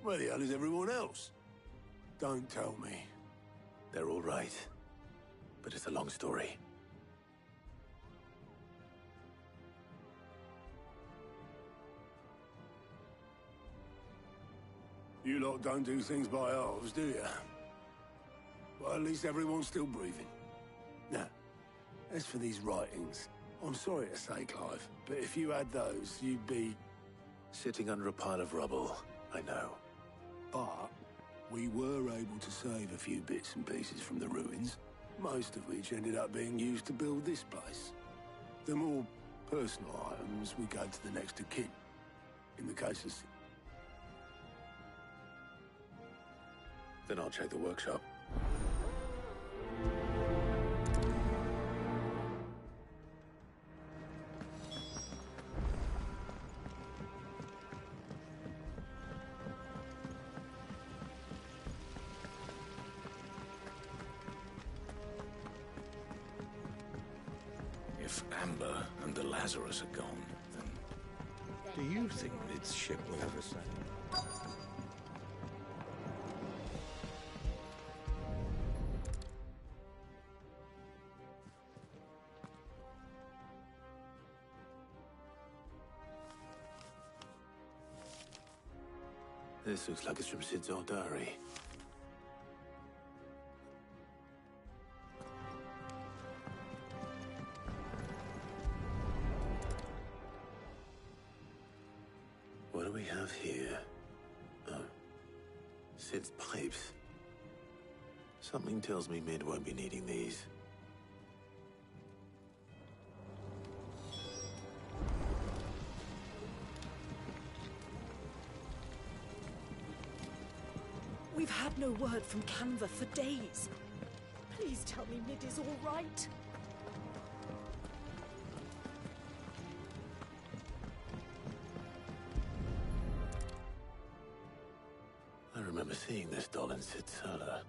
Where the hell is everyone else? Don't tell me. They're all right. But it's a long story. You lot don't do things by halves, do you? Well, at least everyone's still breathing. Now, as for these writings, I'm sorry to say, Clive, but if you had those, you'd be... Sitting under a pile of rubble, I know. But we were able to save a few bits and pieces from the ruins, most of which ended up being used to build this place. The more personal items we go to the next of kin. In the case of... Then I'll check the workshop. If Amber and the Lazarus are gone, then... Do you think Mid's ship will ever sail? This looks like it's from Sid's old diary. What do we have here? Oh. Sid's pipes. Something tells me Mid won't be needing these. We've had no word from Canva for days. Please tell me Mid is all right. I remember seeing this doll in Sid's cellar.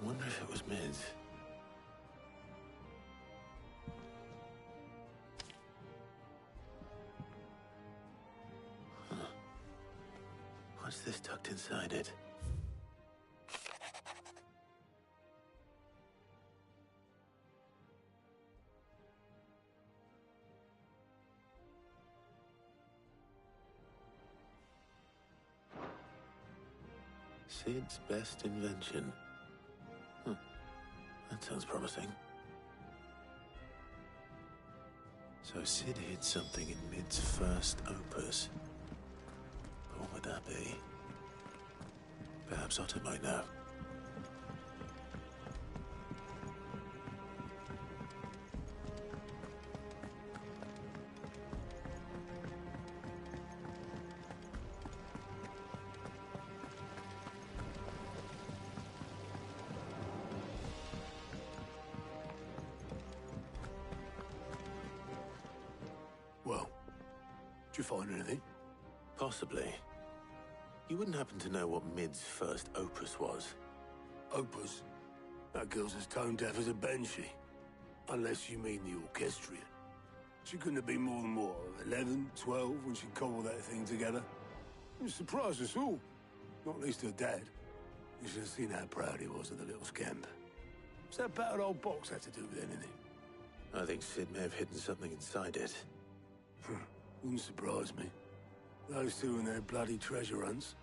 I wonder if it was Mid's. Huh. What's this tucked inside it? Sid's best invention. Huh. That sounds promising. So Sid hid something in Mid's first opus. But what would that be? Perhaps Otter might know. Well, did you find anything? Possibly. You wouldn't happen to know what Mid's first opus was? Opus? That girl's as tone deaf as a banshee. Unless you mean the orchestrion. She couldn't have been more than, what, 11, 12 when she cobbled that thing together? It surprised us all. Not least her dad. You should have seen how proud he was of the little scamp. What's that battered old box have to do with anything? I think Sid may have hidden something inside it. Wouldn't surprise me. Those two and their bloody treasure hunts.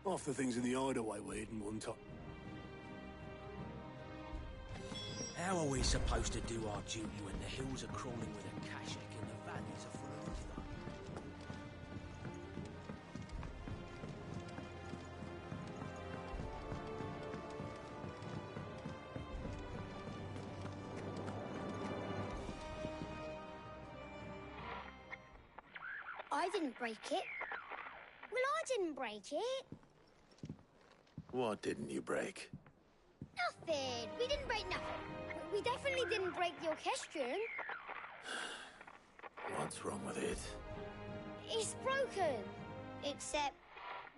Half the things in the hideaway were hidden one time. How are we supposed to do our duty when the hills are crawling with a Kashak and the valleys are full of stuff? I didn't break it. Well, I didn't break it. What didn't you break? Nothing. We didn't break nothing. We definitely didn't break the orchestrion. What's wrong with it? It's broken. Except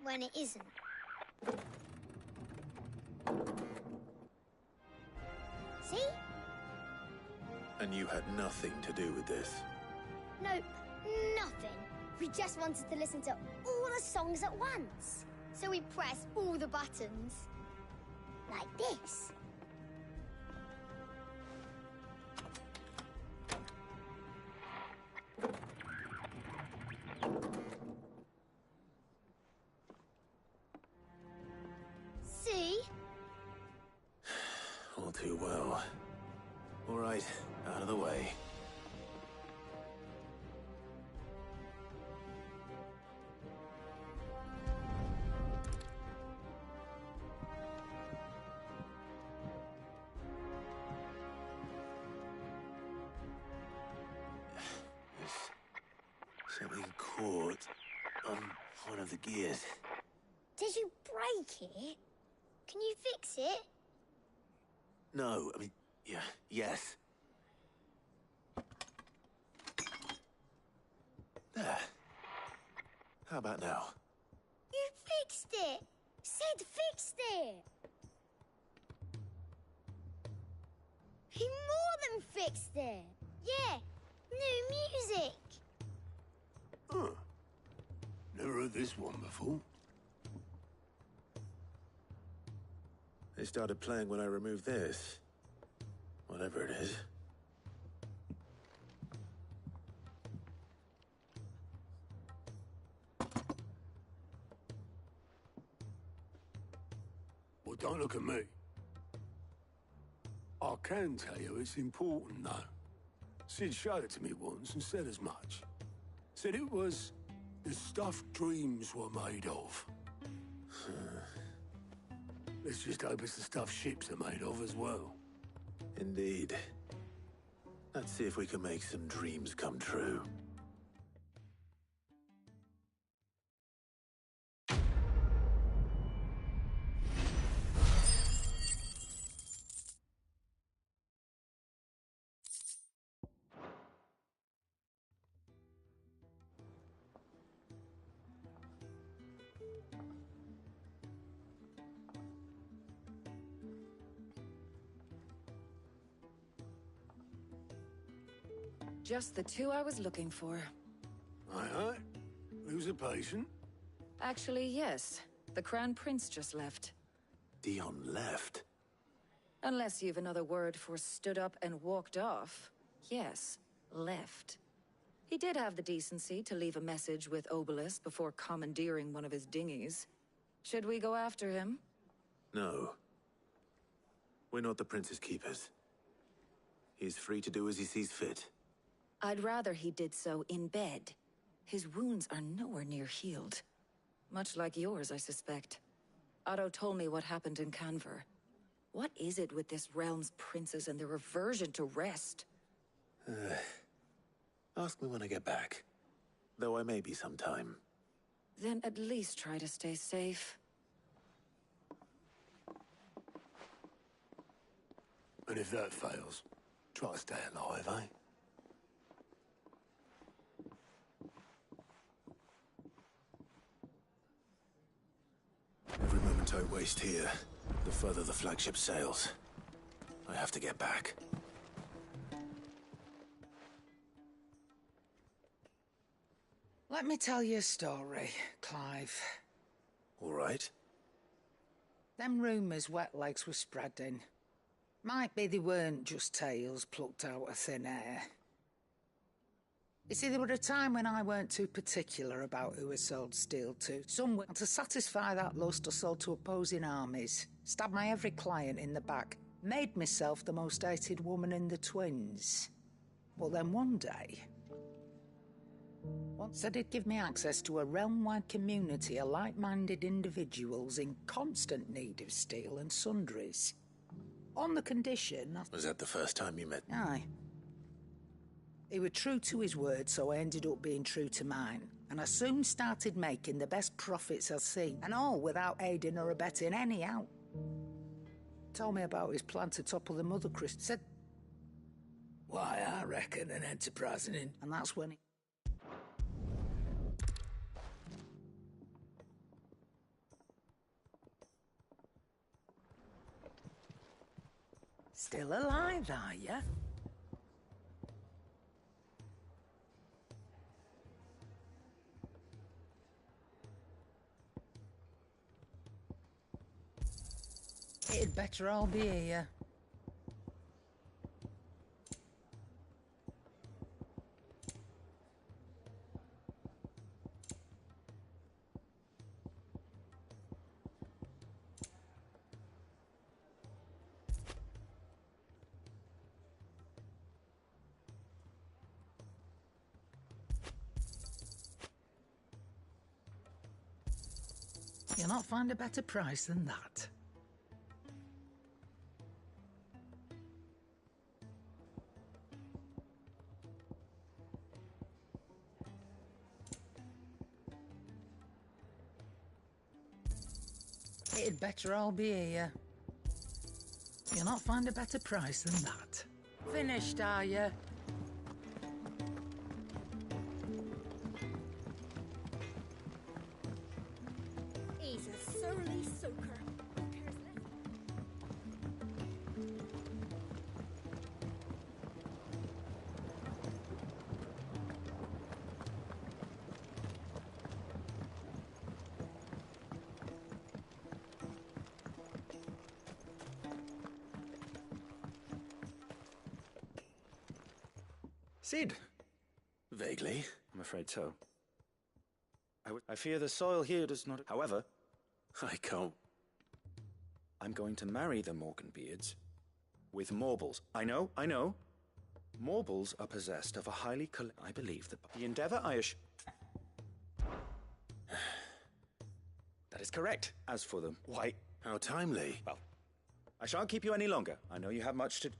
when it isn't. See? And you had nothing to do with this? Nope, nothing. We just wanted to listen to all the songs at once. So we press all the buttons. Like this. See? All too well. All right, out of the way. There's something caught on one of the gears. Did you break it? Can you fix it? No, I mean, yeah, yes. There. How about now? You fixed it! Sid fixed it! He more than fixed it! Yeah, new music! Huh. Never heard this one before. They started playing when I removed this. Whatever it is. Well, don't look at me. I can tell you it's important, though. Sid showed it to me once and said as much. Said it was the stuff dreams were made of. Let's just hope it's the stuff ships are made of as well. Indeed. Let's see if we can make some dreams come true. Just the two I was looking for. Aye. Lose a patient? Actually, yes. The Crown Prince just left. Dion left. Unless you've another word for stood up and walked off. Yes, left. He did have the decency to leave a message with Obelisk before commandeering one of his dinghies. Should we go after him? No. We're not the Prince's keepers. He's free to do as he sees fit. I'd rather he did so in bed. His wounds are nowhere near healed. Much like yours, I suspect. Otto told me what happened in Canver. What is it with this realm's princes and their aversion to rest? Ask me when I get back. Though I may be sometime. Then at least try to stay safe. And if that fails, try to stay alive, eh? Every moment I waste here, the further the flagship sails. I have to get back. Let me tell you a story, Clive. All right. Them rumours Wetlegs were spreading. Might be they weren't just tales plucked out of thin air. You see, there were a time when I weren't too particular about who I sold steel to. Somewhere to satisfy that lust I sold to opposing armies. Stabbed my every client in the back. Made myself the most hated woman in the twins. But then one day... once did give me access to a realm-wide community of like-minded individuals in constant need of steel and sundries. On the condition... Was that the first time you met? Aye. He was true to his word, so I ended up being true to mine. And I soon started making the best profits I've seen, and all without aiding or abetting any out. Told me about his plan to topple the Mother Christ. Said, why, I reckon an enterprising in... And that's when he... Still alive, are ya? It'd better all be here. You'll not find a better price than that. It'd better all be here. You'll not find a better price than that. Finished, are you? He's a surly soaker. Who cares less? Sid? Vaguely. I'm afraid so. I fear the soil here does not... However, I can't. I'm going to marry the Morganbeards with Morbles. I know. Morbles are possessed of a highly... I believe that the endeavor That is correct. As for them, why... How timely. Well, I shan't keep you any longer. I know you have much to...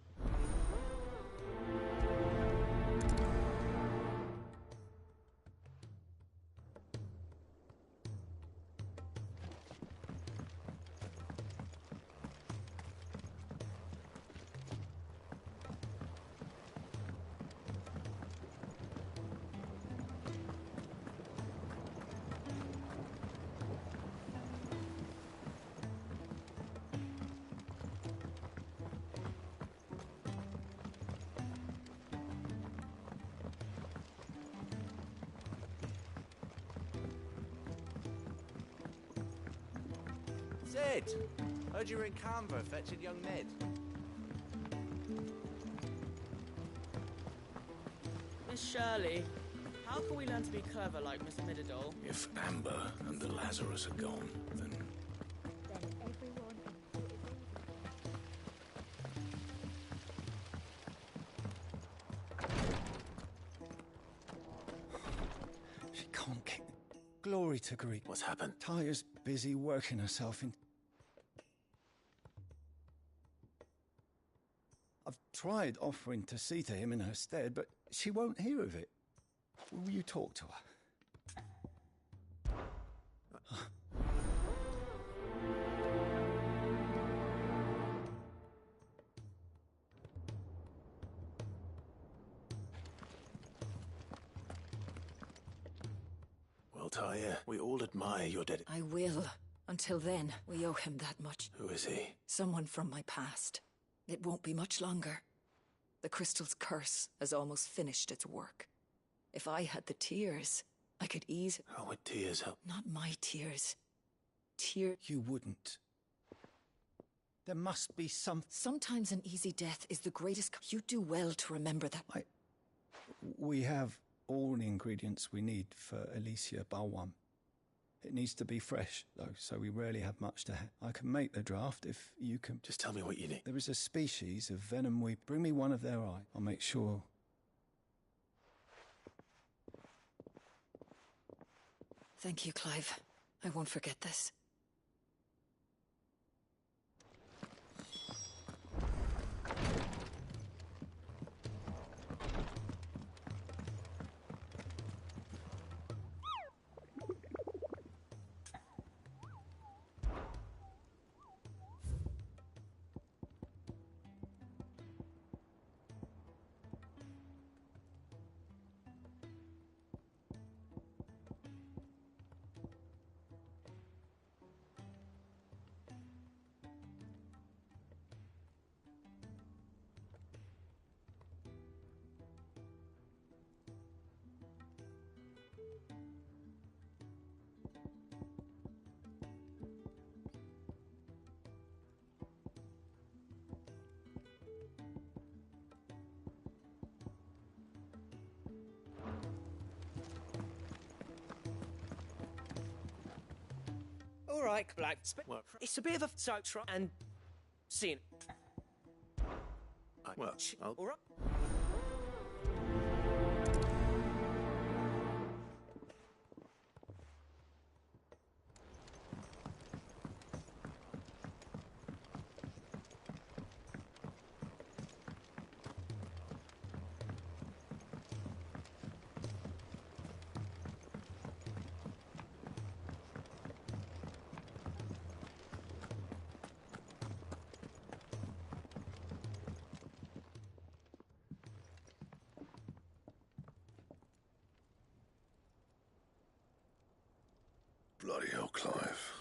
Sid! Heard you were in Canva fetching young Ned. Miss Shirley, how can we learn to be clever like Miss Mididol? If Amber and the Lazarus are gone, then... everyone... She can't keep... Glory to Greek. What's happened? Tyre's busy working herself in... I've tried offering to see to him in her stead, but she won't hear of it. Will you talk to her? Well, Tyre, we all admire your I will. Until then, we owe him that much. Who is he? Someone from my past. It won't be much longer. The crystal's curse has almost finished its work. If I had the tears, I could ease it. How would tears help? Not my tears. Tears. You wouldn't. There must be some... Sometimes an easy death is the greatest... You do well to remember that. We have all the ingredients we need for Alicia Balwam. It needs to be fresh, though, so we rarely have much to I can make the draft if you can... Just tell me what you need. There is a species of venom we... Bring me one of their eye. I'll make sure... Thank you, Clive. I won't forget this. all right, Black. What? It's a bit of a and seeing. Well, I'll... All right. Bloody hell, Clive.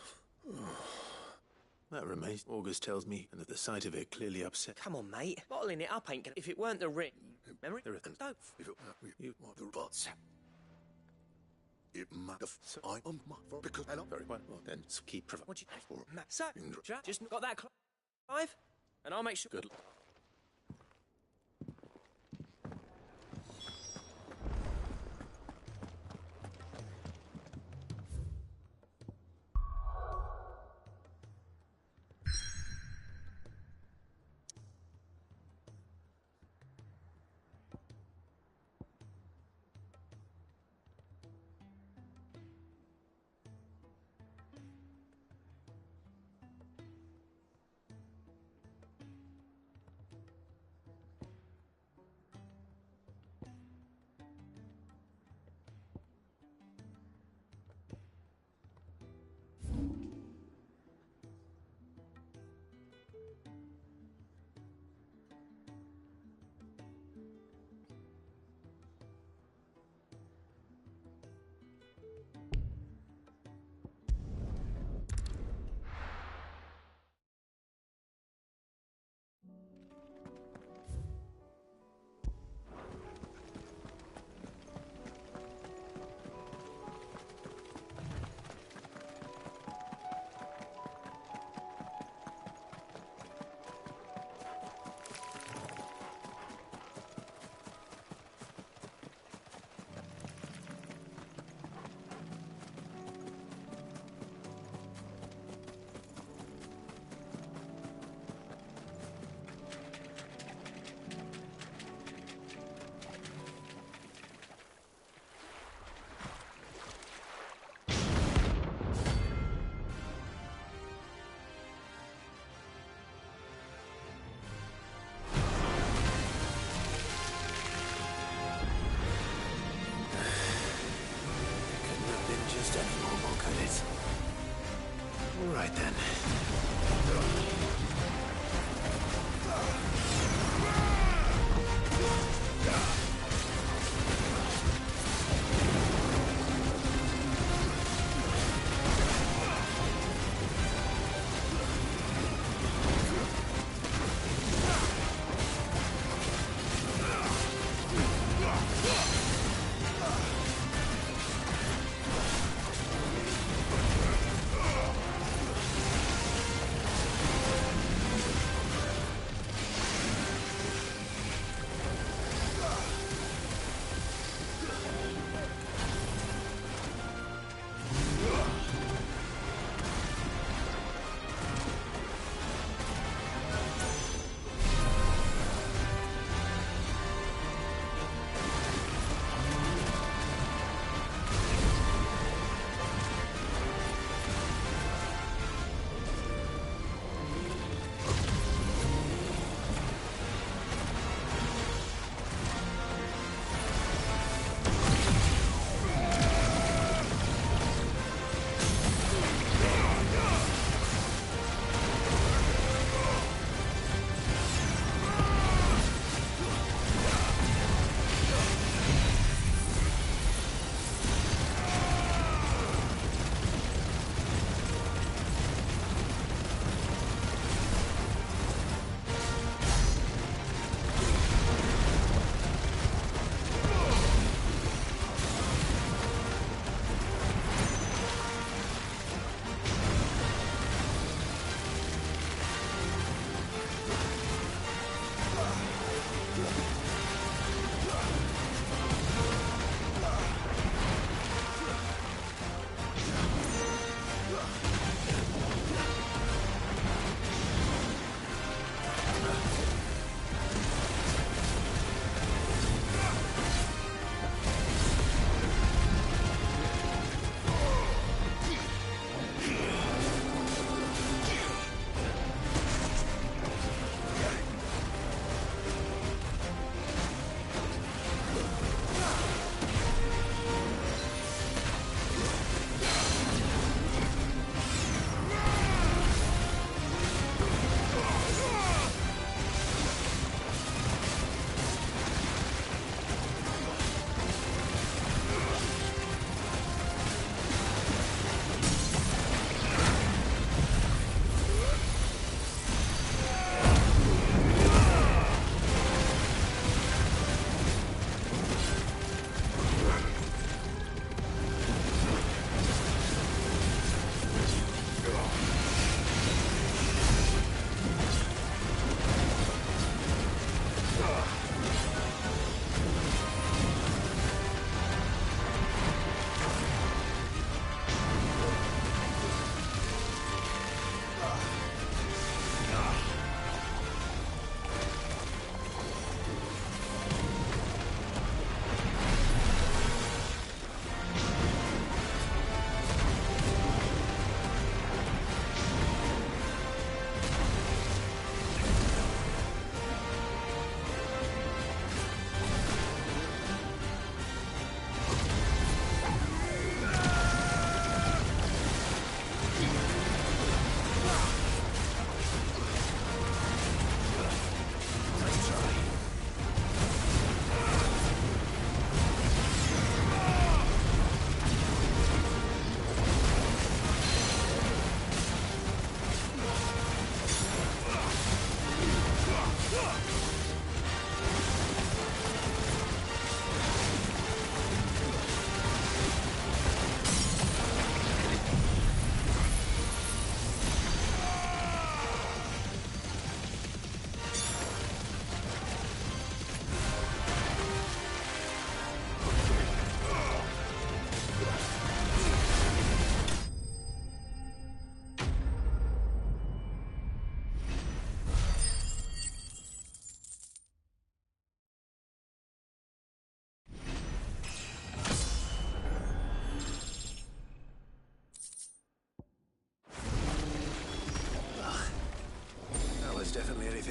That remains. August tells me, and that the sight of it clearly upset. Come on, mate. Bottling it up ain't gonna... If it weren't the ring... Memory? There isn't. Don't... If it you want the butts. It might have... I'm because... Hello? Very well. Well, then, keep providing. What'd you... So, just got that, Clive? And I'll make sure... Good. All right, then.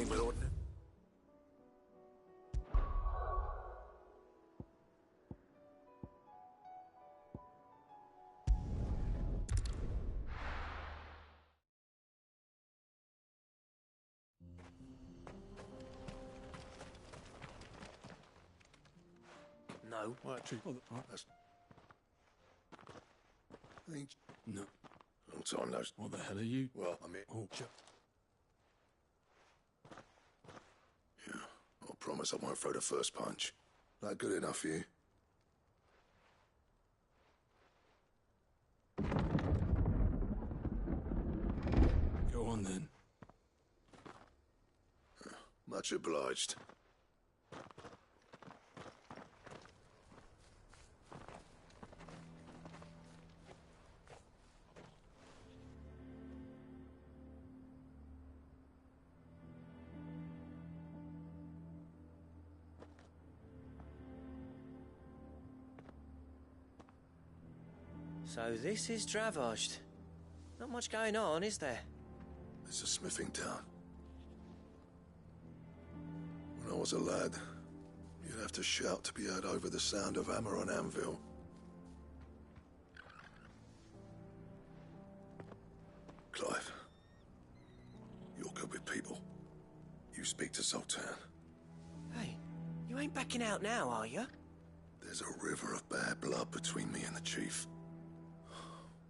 anything but ordinary. No. What? That's... No. Long time no... What the hell are you? Well, I mean... Oh, yeah, I promise I won't throw the first punch. That good enough for you? Go on then. Much obliged. So this is Dravozd. Not much going on, is there? It's a smithing town. When I was a lad, you'd have to shout to be heard over the sound of hammer on anvil. Clive, you're good with people. You speak to Zoltan. Hey, you ain't backing out now, are you? There's a river of bad blood between me and the chief.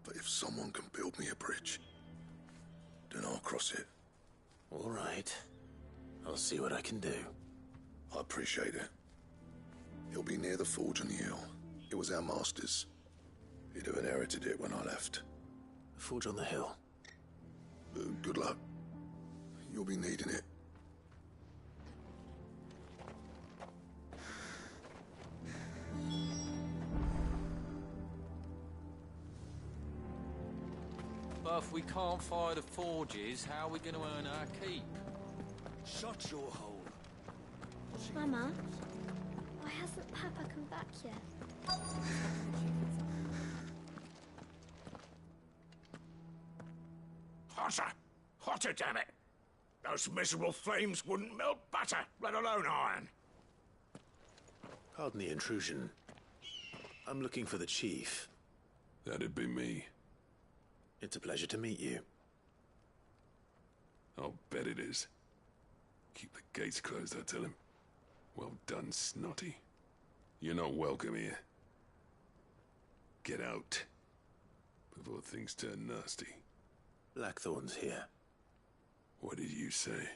But if someone can build me a bridge, then I'll cross it. All right. I'll see what I can do. I appreciate it. He'll be near the forge on the hill. It was our master's. He'd have inherited it when I left. The forge on the hill. Good luck. You'll be needing it. But if we can't fire the forges, how are we going to earn our keep? Shut your hole. Mama, why hasn't Papa come back yet? Hotter! Hotter, damn it! Those miserable flames wouldn't melt butter, let alone iron. Pardon the intrusion. I'm looking for the chief. That'd be me. It's a pleasure to meet you. I'll bet it is. Keep the gates closed, I tell him. Well done, Snotty. You're not welcome here. Get out. Before things turn nasty. Blackthorn's here. What did you say?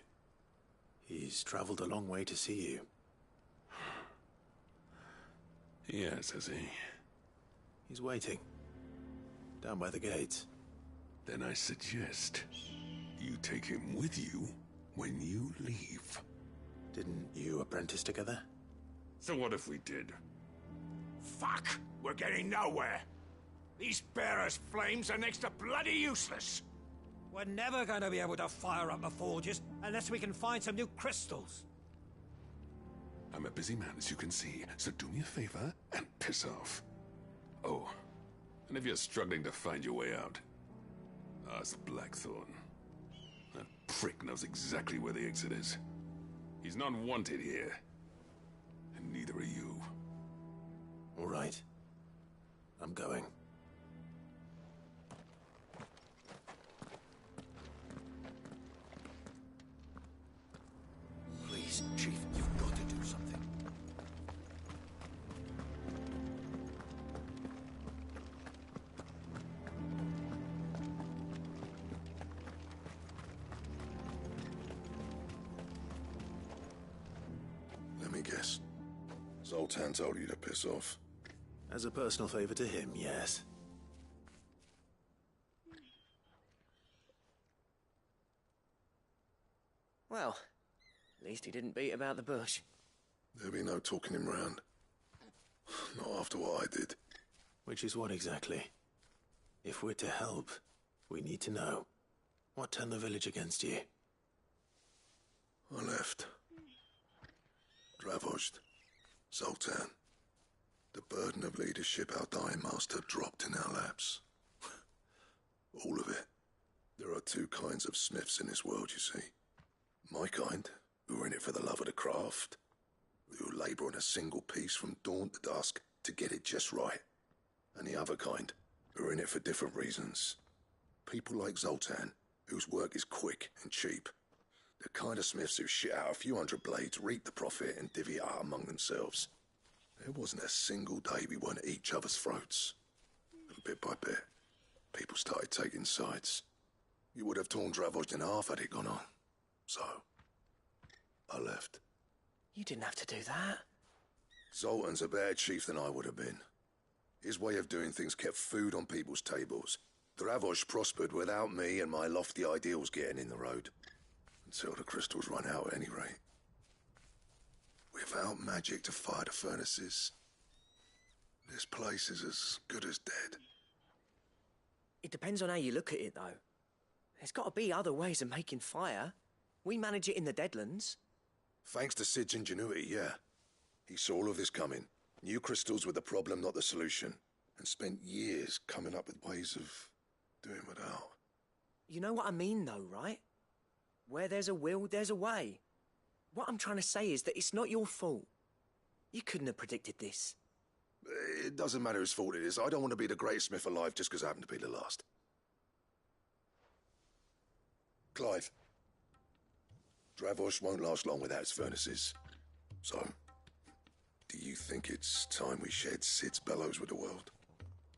He's traveled a long way to see you. Yes, has he? He's waiting. Down by the gates. Then I suggest you take him with you when you leave. Didn't you apprentice together? So what if we did? Fuck! We're getting nowhere! These bearers' flames are next to bloody useless! We're never going to be able to fire up the forges unless we can find some new crystals. I'm a busy man, as you can see, so do me a favor and piss off. Oh, and if you're struggling to find your way out, ask Blackthorn. That prick knows exactly where the exit is. He's not wanted here. And neither are you. All right. I'm going. Please, Chief, you've got to do something. Let me guess. Zoltan told you to piss off. As a personal favor to him, yes. Well, at least he didn't beat about the bush. There'll be no talking him round. Not after what I did. Which is what exactly? If we're to help, we need to know. What turned the village against you? I left. Dravozd. Zoltan. The burden of leadership our dying master dropped in our laps. All of it. There are two kinds of smiths in this world, you see. My kind, who are in it for the love of the craft, who labour on a single piece from dawn to dusk to get it just right. And the other kind, who are in it for different reasons. People like Zoltan, whose work is quick and cheap. The kind of smiths who shit out a few hundred blades, reap the profit, and divvy it out among themselves. There wasn't a single day we weren't at each other's throats. And bit by bit, people started taking sides. You would have torn Dravost in half had it gone on. So, I left. You didn't have to do that. Zoltan's a better chief than I would have been. His way of doing things kept food on people's tables. Dravost prospered without me and my lofty ideals getting in the road. Until the crystals run out at any rate. Without magic to fire the furnaces, this place is as good as dead. It depends on how you look at it, though. There's got to be other ways of making fire. We manage it in the Deadlands. Thanks to Sid's ingenuity, yeah. He saw all of this coming. Knew crystals were the problem, not the solution. And spent years coming up with ways of doing without. You know what I mean, though, right? Where there's a will, there's a way. What I'm trying to say is that it's not your fault. You couldn't have predicted this. It doesn't matter whose fault it is. I don't want to be the greatest smith alive just because I happen to be the last. Clive. Dravost won't last long without its furnaces. So, do you think it's time we shared Sid's bellows with the world?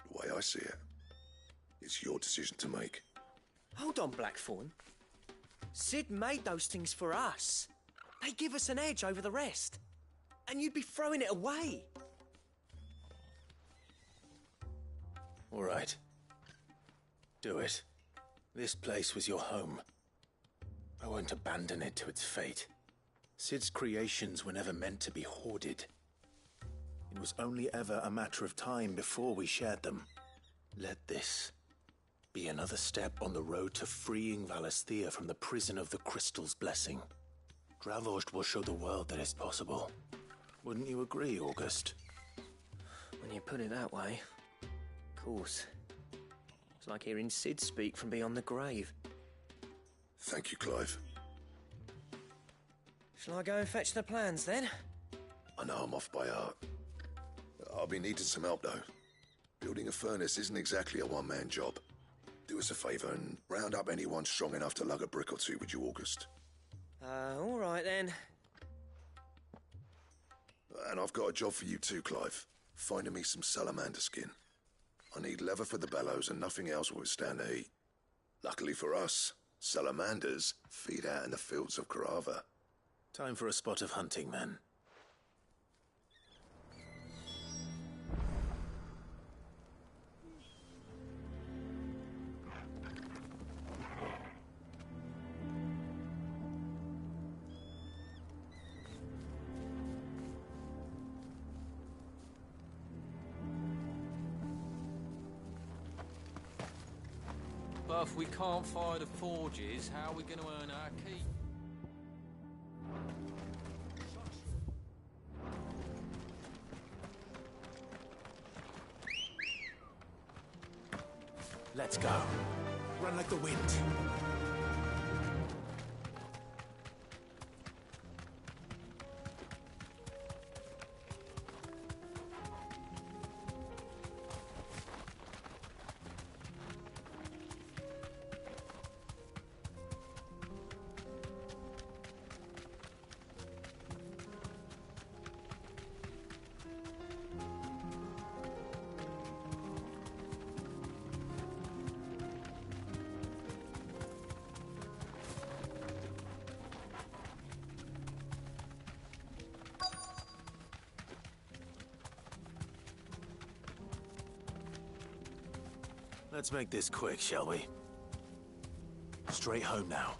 The way I see it, it's your decision to make. Hold on, Blackthorn. Sid made those things for us. They give us an edge over the rest. And you'd be throwing it away. All right. Do it. This place was your home. I won't abandon it to its fate. Sid's creations were never meant to be hoarded. It was only ever a matter of time before we shared them. Let this be another step on the road to freeing Valisthea from the prison of the Crystal's blessing. Dravost will show the world that it's possible. Wouldn't you agree, August? When you put it that way, of course. It's like hearing Sid speak from beyond the grave. Thank you, Clive. Shall I go and fetch the plans, then? I know I'm off by heart. I'll be needing some help, though. Building a furnace isn't exactly a one-man job. Do us a favour and round up anyone strong enough to lug a brick or two, would you, August? All right, then. And I've got a job for you too, Clive. Finding me some salamander skin. I need leather for the bellows and nothing else will withstand the heat. Luckily for us, salamanders feed out in the fields of Carava. Time for a spot of hunting, then. But if we can't fire the forges, how are we going to earn our keep? Let's go. Run like the wind. Let's make this quick, shall we? Straight home now.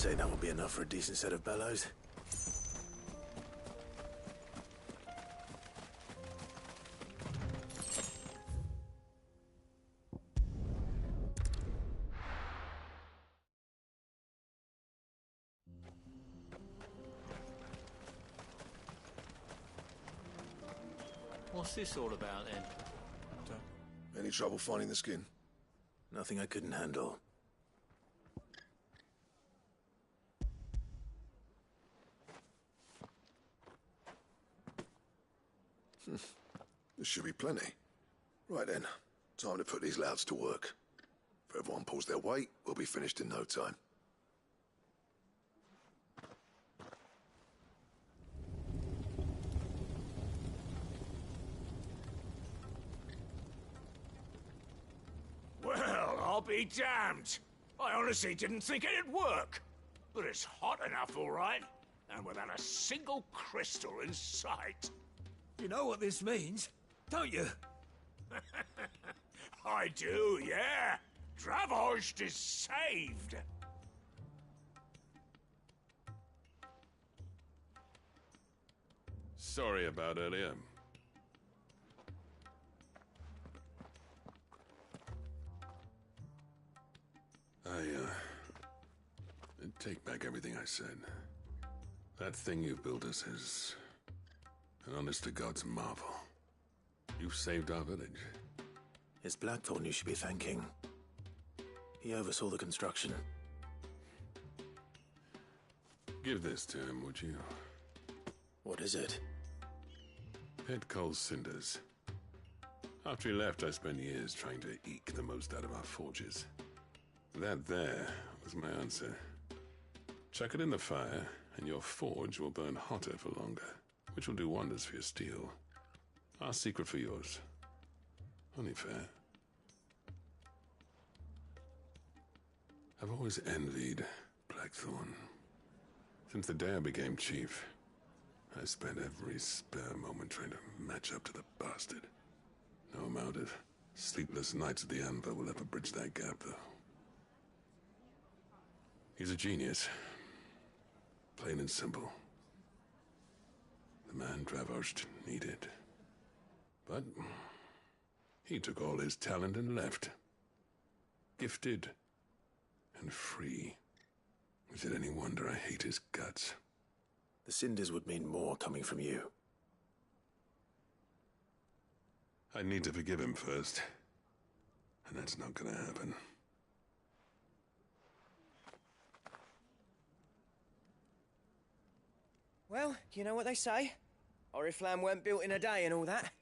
say that will be enough for a decent set of bellows. What's this all about, then? Any trouble finding the skin? Nothing I couldn't handle. There should be plenty. Right then, time to put these louts to work. If everyone pulls their weight, we'll be finished in no time. Well, I'll be damned. I honestly didn't think it'd work. But it's hot enough, all right. And without a single crystal in sight. You know what this means, don't you? I do, yeah. Dravost is saved. Sorry about earlier. I take back everything I said. That thing you've built us is an honest-to-God's marvel. You've saved our village. It's Blackthorn you should be thanking. He oversaw the construction. Give this to him, would you? What is it? Pet Cole's cinders. After he left, I spent years trying to eke the most out of our forges. That there was my answer. Chuck it in the fire, and your forge will burn hotter for longer, which will do wonders for your steel. Our secret for yours. Only fair. I've always envied Blackthorn. Since the day I became chief, I spent every spare moment trying to match up to the bastard. No amount of sleepless nights at the Anvil will ever bridge that gap, though. He's a genius. Plain and simple. The man Dravost needed. But he took all his talent and left. Gifted and free. Is it any wonder I hate his guts? The cinders would mean more coming from you. I need to forgive him first. And that's not gonna happen. Well, you know what they say. Oriflamme weren't built in a day and all that.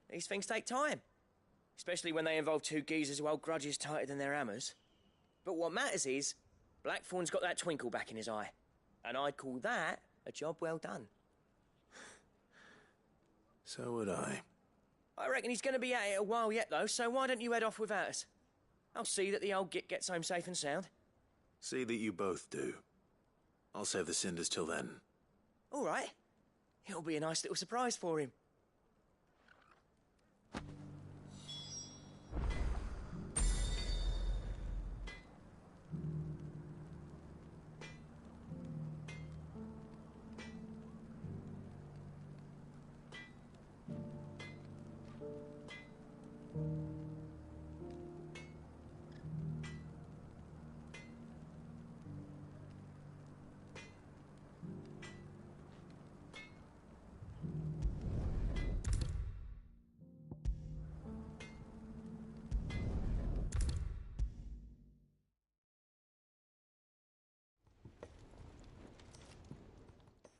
These things take time. Especially when they involve two geezers who hold grudges tighter than their hammers. But what matters is, Blackthorn's got that twinkle back in his eye. And I'd call that a job well done. So would I. I reckon he's going to be at it a while yet, though, so why don't you head off without us? I'll see that the old git gets home safe and sound. See that you both do. I'll save the cinders till then. All right. It'll be a nice little surprise for him.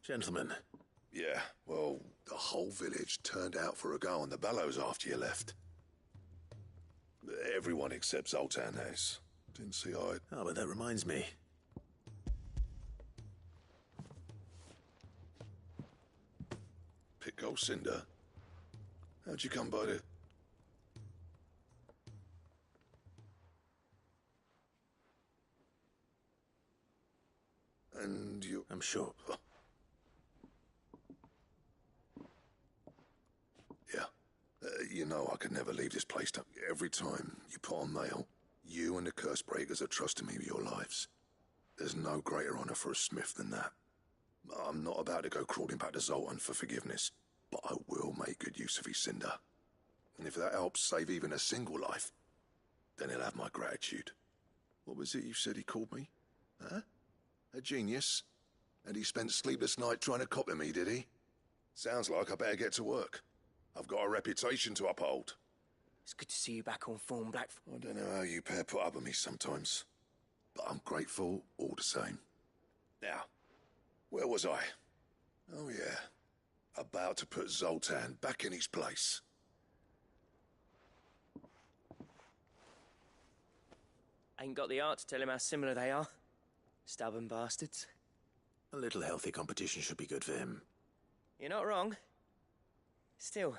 Gentlemen. Yeah, well, the whole village turned out for a go on the bellows after you left. Everyone except Zoltan has. Didn't see I... Oh, but that reminds me. Pick old Cinder. How'd you come by the... And you... I'm sure. Yeah. You know I could never leave this place. Every time you put on mail, you and the Curse Breakers are trusting me with your lives. There's no greater honor for a smith than that. I'm not about to go crawling back to Zoltan for forgiveness, but I will make good use of his cinder. And if that helps save even a single life, then he'll have my gratitude. What was it you said he called me? Huh? A genius? And he spent sleepless night trying to copy me, did he? Sounds like I better get to work. I've got a reputation to uphold. It's good to see you back on form, Black. I don't know how you pair put up with me sometimes, but I'm grateful all the same. Now, where was I? Oh yeah, about to put Zoltan back in his place. Ain't got the art to tell him how similar they are. Stubborn bastards. A little healthy competition should be good for him. You're not wrong. Still,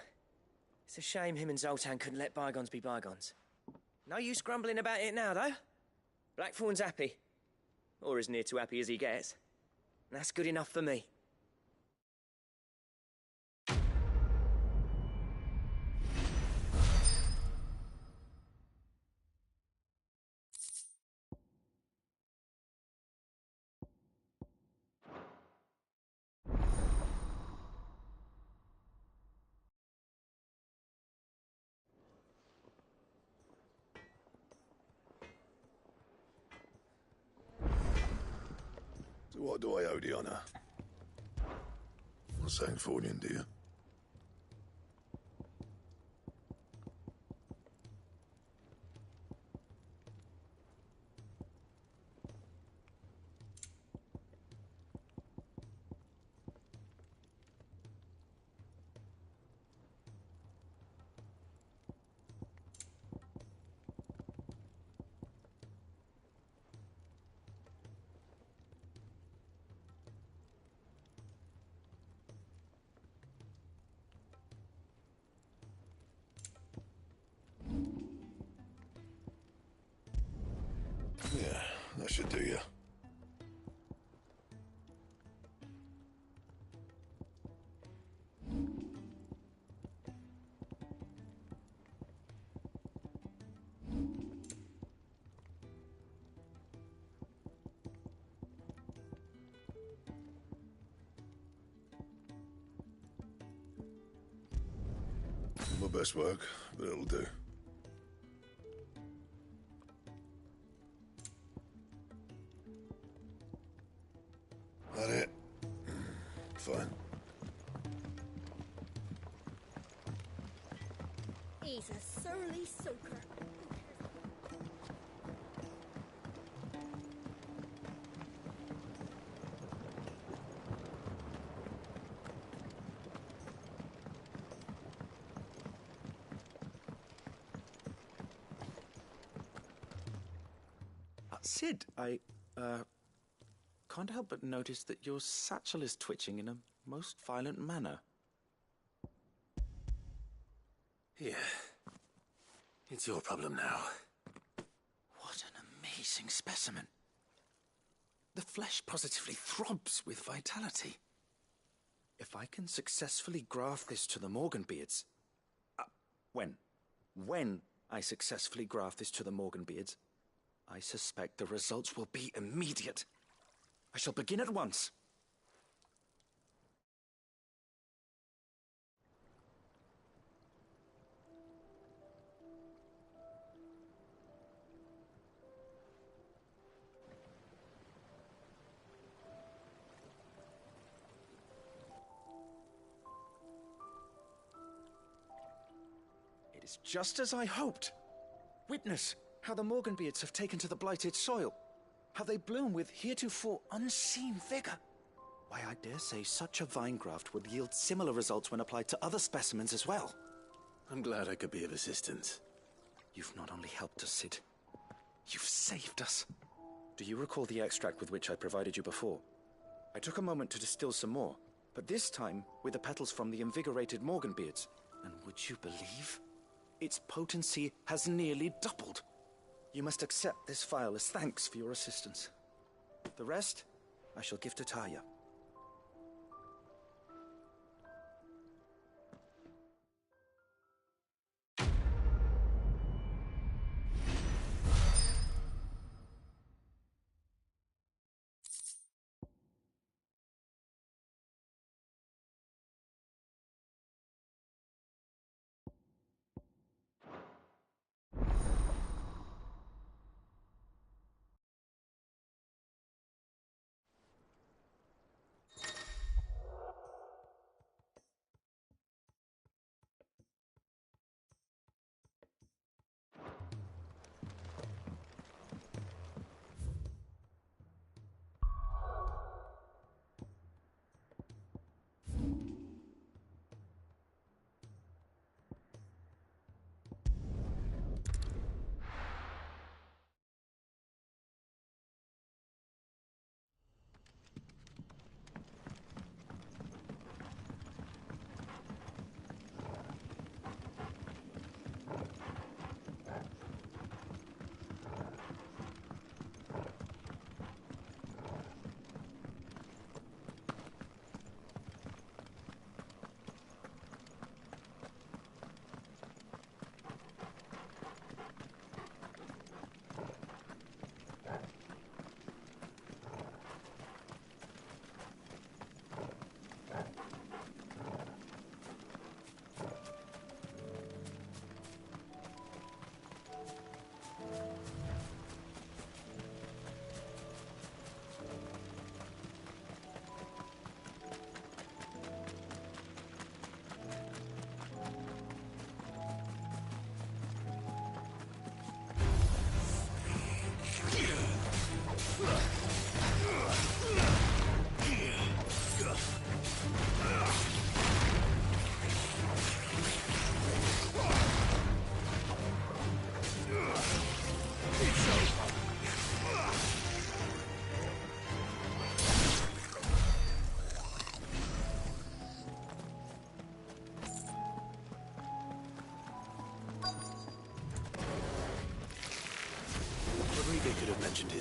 it's a shame him and Zoltan couldn't let bygones be bygones. No use grumbling about it now, though. Blackthorn's happy. Or as near to happy as he gets. And that's good enough for me. So what do I owe the honor? Not saying Fornian, do you? Yeah, that should do you. My best work, but it'll do. That it? Fine. He's a surly soaker. Sid, I can't help but notice that your satchel is twitching in a most violent manner. Here. It's your problem now. What an amazing specimen. The flesh positively throbs with vitality. If I can successfully graft this to the Morganbeards... When I successfully graft this to the Morganbeards, I suspect the results will be immediate. I shall begin at once. It is just as I hoped. Witness how the Morganbeards have taken to the blighted soil. How they bloom with heretofore unseen vigor. Why, I dare say such a vine graft would yield similar results when applied to other specimens as well. I'm glad I could be of assistance. You've not only helped us, Sid, you've saved us. Do you recall the extract with which I provided you before? I took a moment to distill some more, but this time with the petals from the invigorated Morganbeards. And would you believe? Its potency has nearly doubled. You must accept this vial as thanks for your assistance. The rest, I shall give to Taya.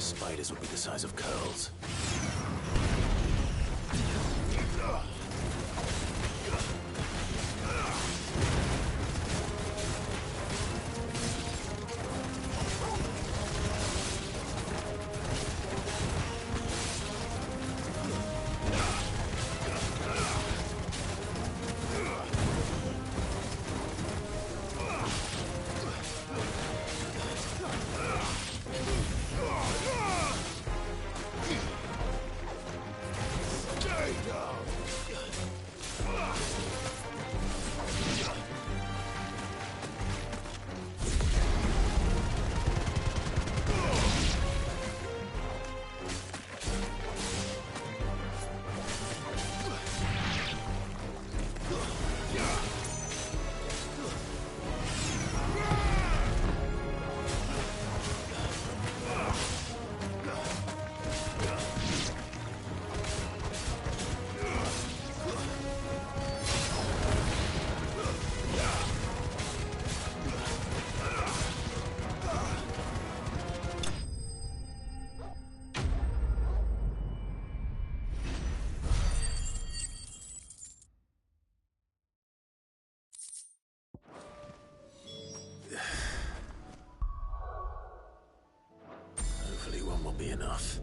spiders would be the size of curls. Hopefully one will be enough.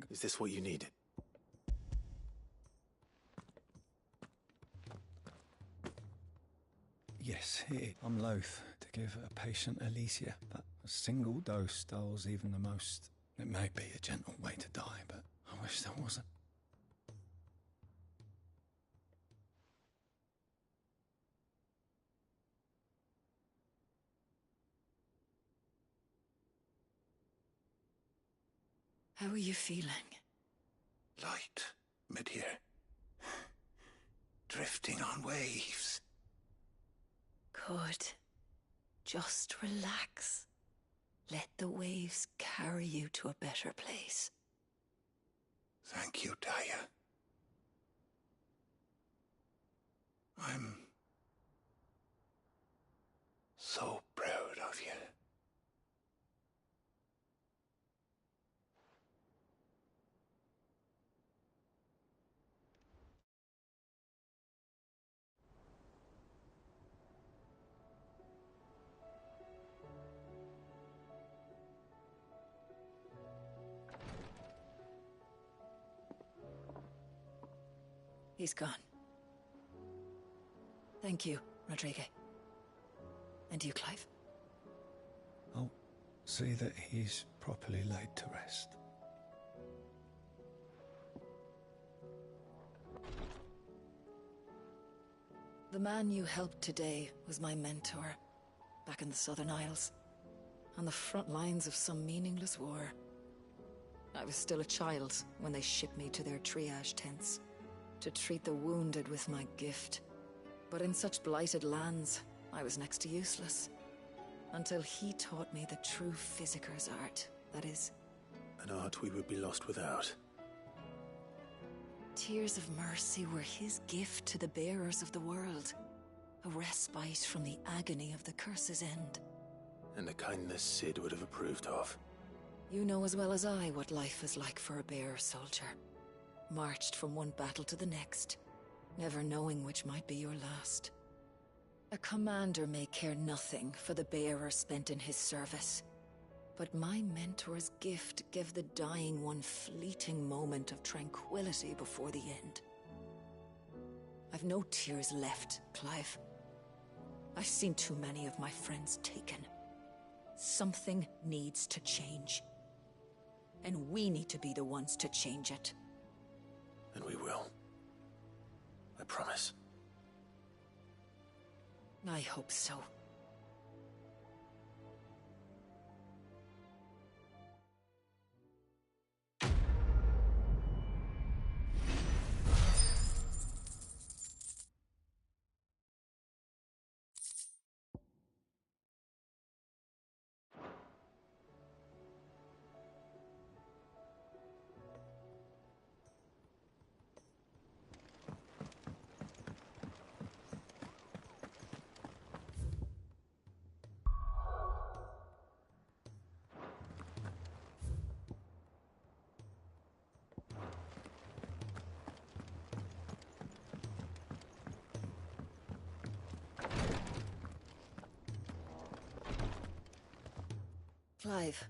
Is this what you needed? Yes, here. I'm loath to give a patient Alicia, but a single dose dulls even the most. It may be a gentle way to die, but I wish there wasn't. How are you feeling? Light, mid-here. Drifting on waves. Good. Just relax. Let the waves carry you to a better place. Thank you, Daya. I'm so proud of you. He's gone. Thank you, Rodrigue. And you, Clive. I'll see that he's properly laid to rest. The man you helped today was my mentor, back in the Southern Isles, on the front lines of some meaningless war. I was still a child when they shipped me to their triage tents, to treat the wounded with my gift. But in such blighted lands, I was next to useless. Until he taught me the true physicker's art, that is. An art we would be lost without. Tears of mercy were his gift to the bearers of the world. A respite from the agony of the curse's end. And a kindness Sid would have approved of. You know as well as I what life is like for a bearer soldier. Marched from one battle to the next, never knowing which might be your last. A commander may care nothing for the bearer spent in his service, but my mentor's gift gave the dying one fleeting moment of tranquility before the end. I've no tears left, Clive. I've seen too many of my friends taken. Something needs to change. And we need to be the ones to change it. And we will. I promise. I hope so. Clive,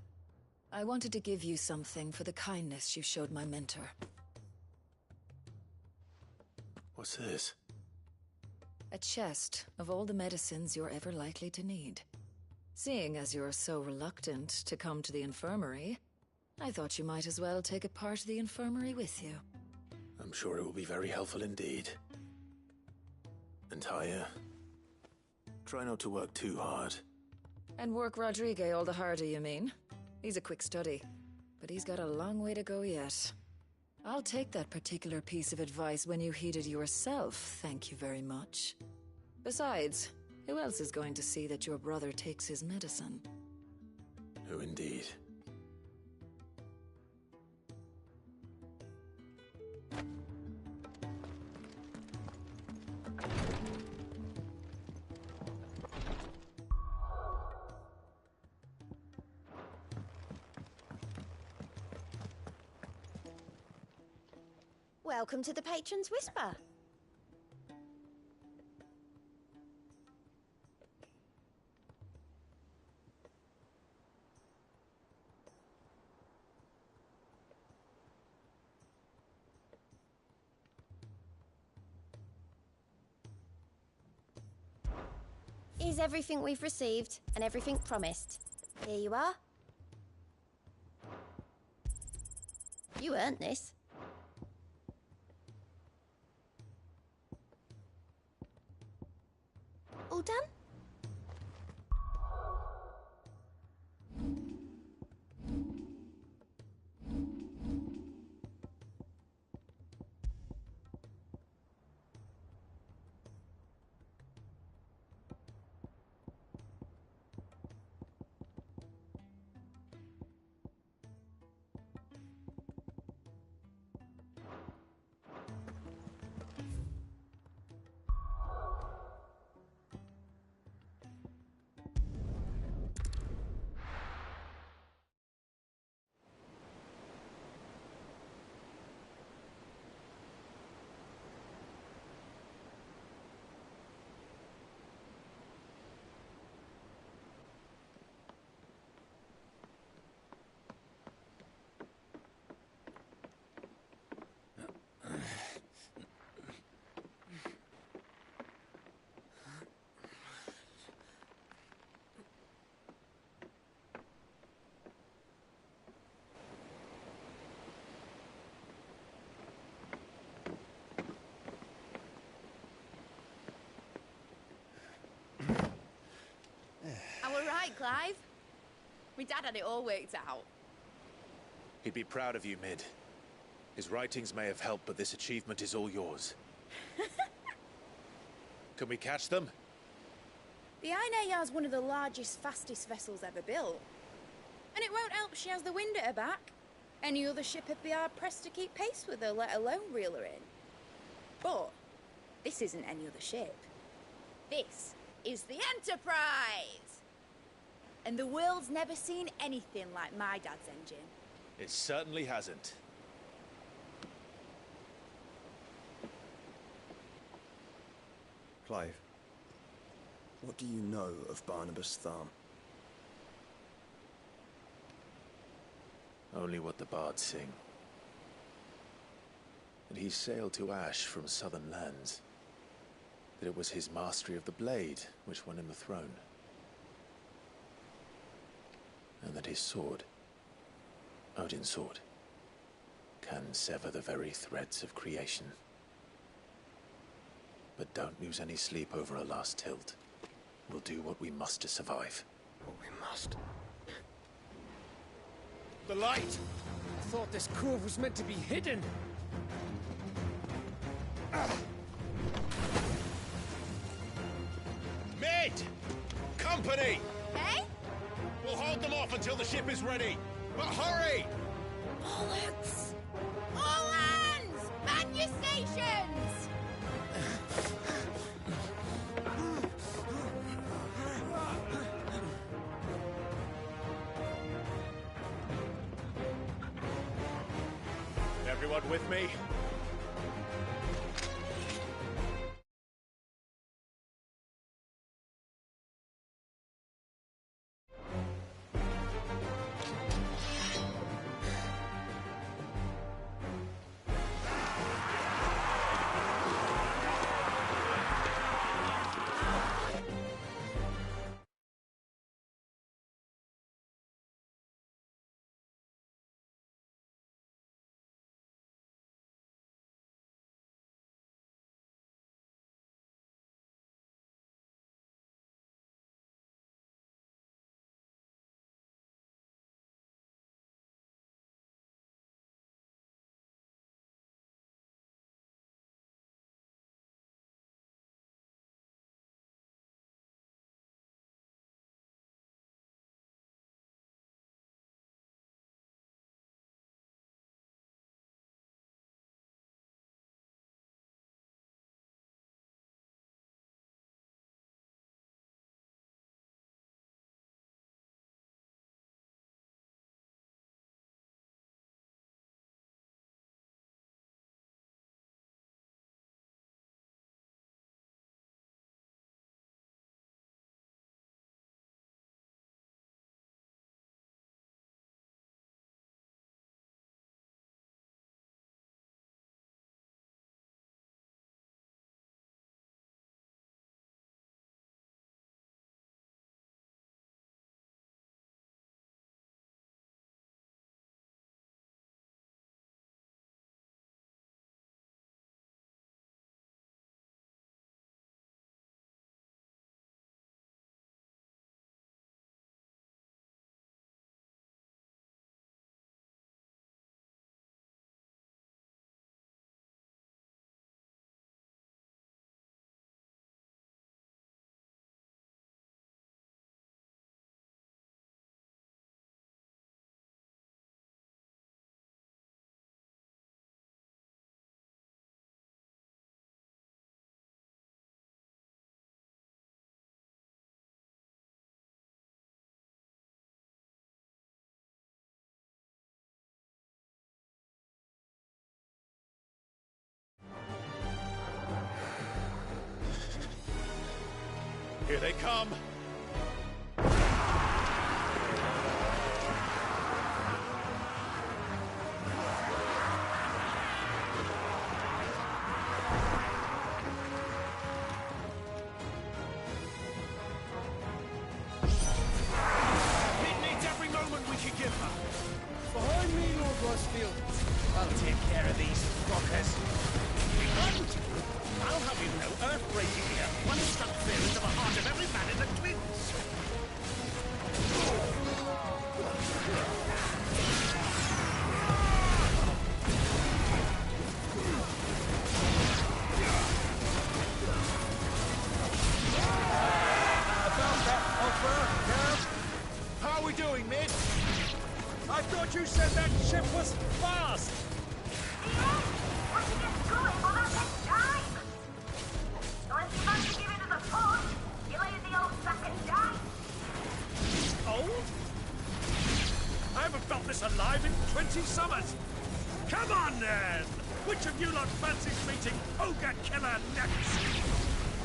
I wanted to give you something for the kindness you showed my mentor. What's this? A chest of all the medicines you're ever likely to need. Seeing as you're so reluctant to come to the infirmary, I thought you might as well take a part of the infirmary with you. I'm sure it will be very helpful indeed. And Taya, try not to work too hard. And work Rodrigue all the harder, you mean? He's a quick study, but he's got a long way to go yet. I'll take that particular piece of advice when you heed it yourself, thank you very much. Besides, who else is going to see that your brother takes his medicine? Who indeed? Welcome to the Patron's Whisper. Is everything we've received and everything promised. Here you are. You earned this. All done? Right, Clive. My dad had it all worked out. He'd be proud of you, Mid. His writings may have helped, but this achievement is all yours. Can we catch them? The Ainayar's one of the largest, fastest vessels ever built. And it won't help she has the wind at her back. Any other ship would be hard-pressed to keep pace with her, let alone reel her in. But this isn't any other ship. This is the Enterprise! And the world's never seen anything like my dad's engine. It certainly hasn't. Clive, what do you know of Barnabas Tharm? Only what the bards sing. That he sailed to Ash from southern lands. That it was his mastery of the blade which won him the throne. And that his sword, Odin's sword, can sever the very threads of creation. But don't lose any sleep over a last tilt. We'll do what we must to survive. What we must. The light! I thought this cove was meant to be hidden. Mid! Company! Hey? We'll hold them off until the ship is ready. But hurry! Bollocks! All hands! Man your stations! Everyone with me? Here they come! It needs every moment we can give her. Behind me, Lord Rosfield. I'll take care of these fuckers. I'll have you know, earth-breaking here. One struck fear into the heart of every man in the twins. About that offer, Gav. How are we doing, mid? I thought you said that ship was fast. Old? I haven't felt this alive in 20 summers. Come on, then! Which of you lot fancies meeting Ogre Killer next?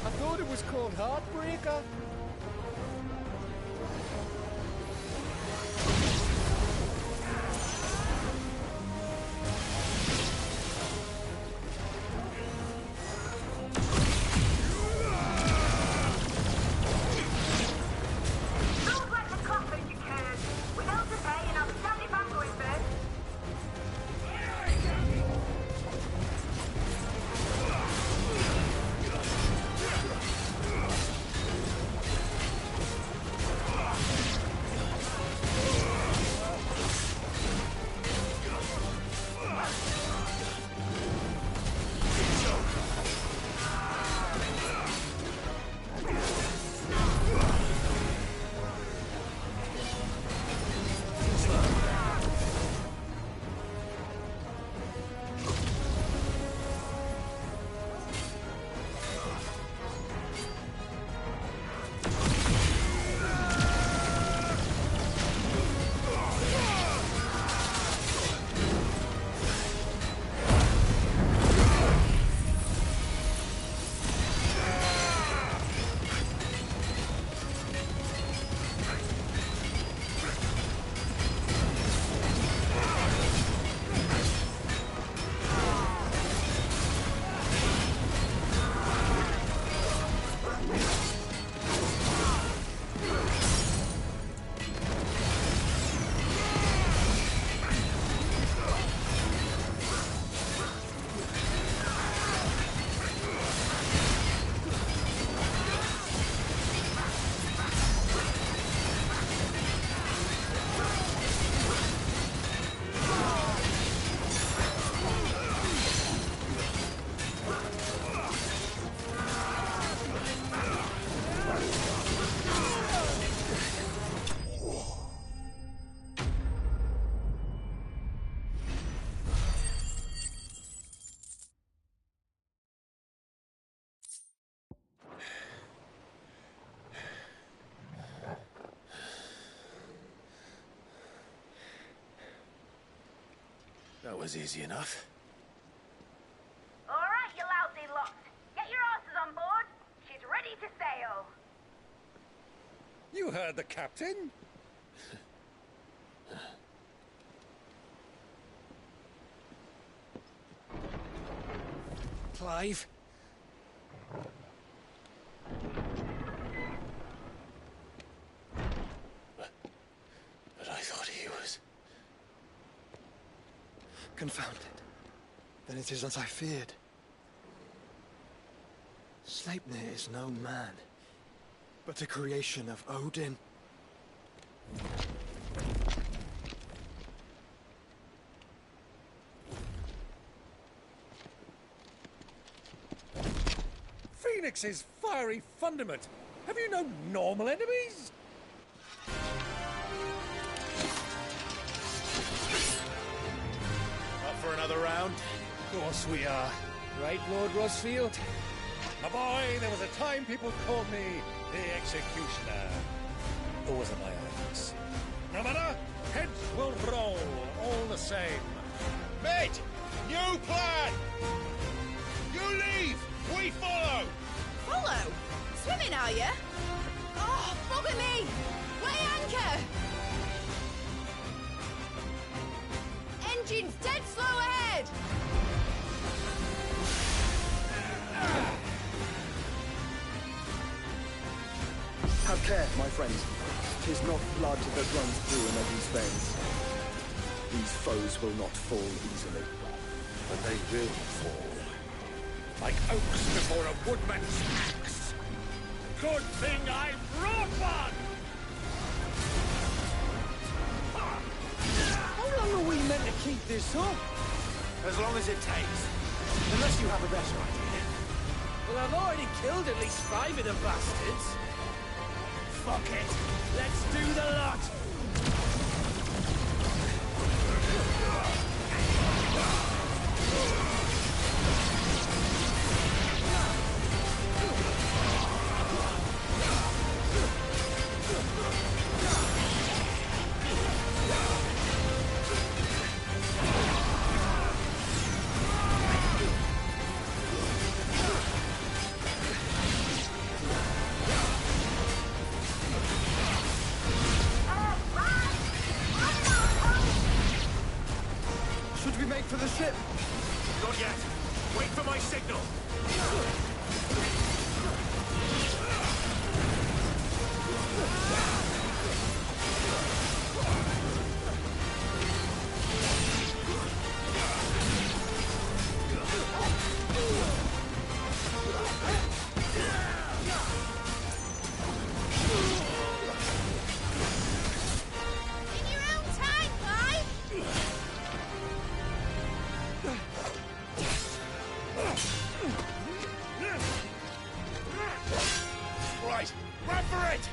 I thought it was called Heartbreaker. That was easy enough. All right, you lousy lot. Get your asses on board. She's ready to sail. You heard the captain. Clive. But I thought he was... Confounded. Then it is as I feared. Sleipnir is no man, but a creation of Odin. Phoenix's fiery fundament. Have you no normal enemies? Up for another round? Of course we are. Right, Lord Rosfield? My boy, there was a time people called me the Executioner. Or was it my eyes? No matter, heads will roll all the same. Mate, new plan! You leave, we follow! Follow? Swimming, are you? Oh, bugger me! Weigh anchor! Engine's dead slow ahead! Have care, my friends. 'Tis not blood that runs through Eddie's veins. These foes will not fall easily. But they will fall. Like oaks before a woodman's axe. Good thing I brought one! How long are we meant to keep this up? As long as it takes. Unless you have a better idea. Well, I've already killed at least 5 of the bastards. Fuck it! Let's do the lot! Should we make for the ship? Not yet. Wait for my signal. In your own time, Clive! Right, run for it!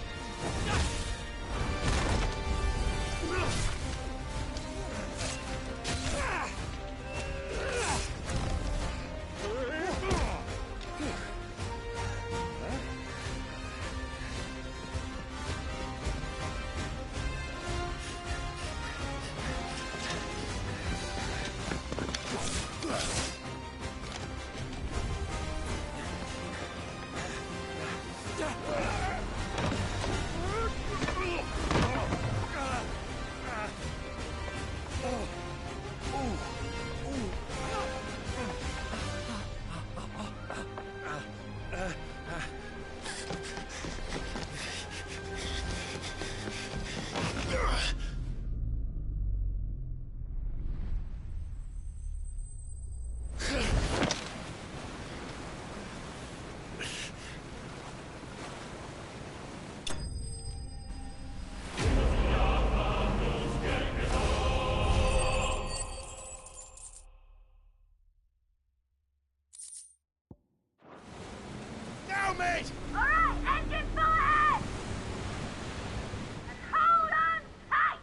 Now, mate! Alright, engine full ahead! And hold on tight!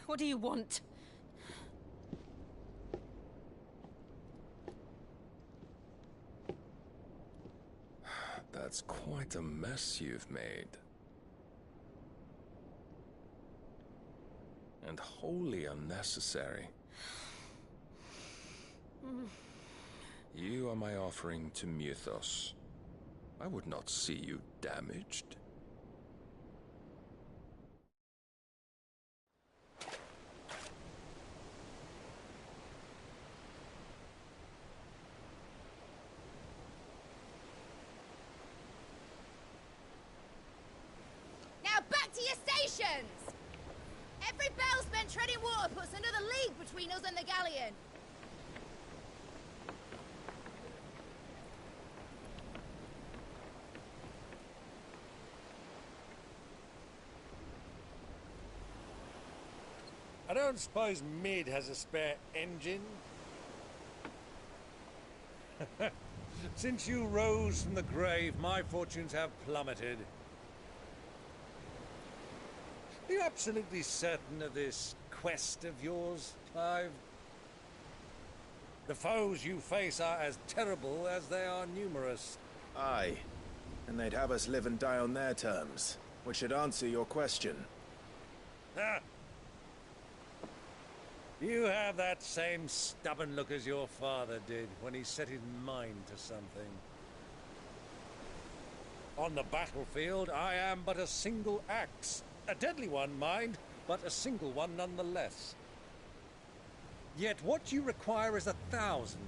What do you want? That's quite a mess you've made. And wholly unnecessary. You are my offering to Mythos. I would not see you damaged. Now back to your stations! Every bell spent treading water puts another league between us and the galleon. don't suppose Mid has a spare engine? Since you rose from the grave, my fortunes have plummeted. Are you absolutely certain of this quest of yours, Clive? The foes you face are as terrible as they are numerous. Aye. And they'd have us live and die on their terms, which should answer your question. Ah. You have that same stubborn look as your father did when he set his mind to something. On the battlefield, I am but a single axe. A deadly one, mind, but a single one nonetheless. Yet what you require is 1,000,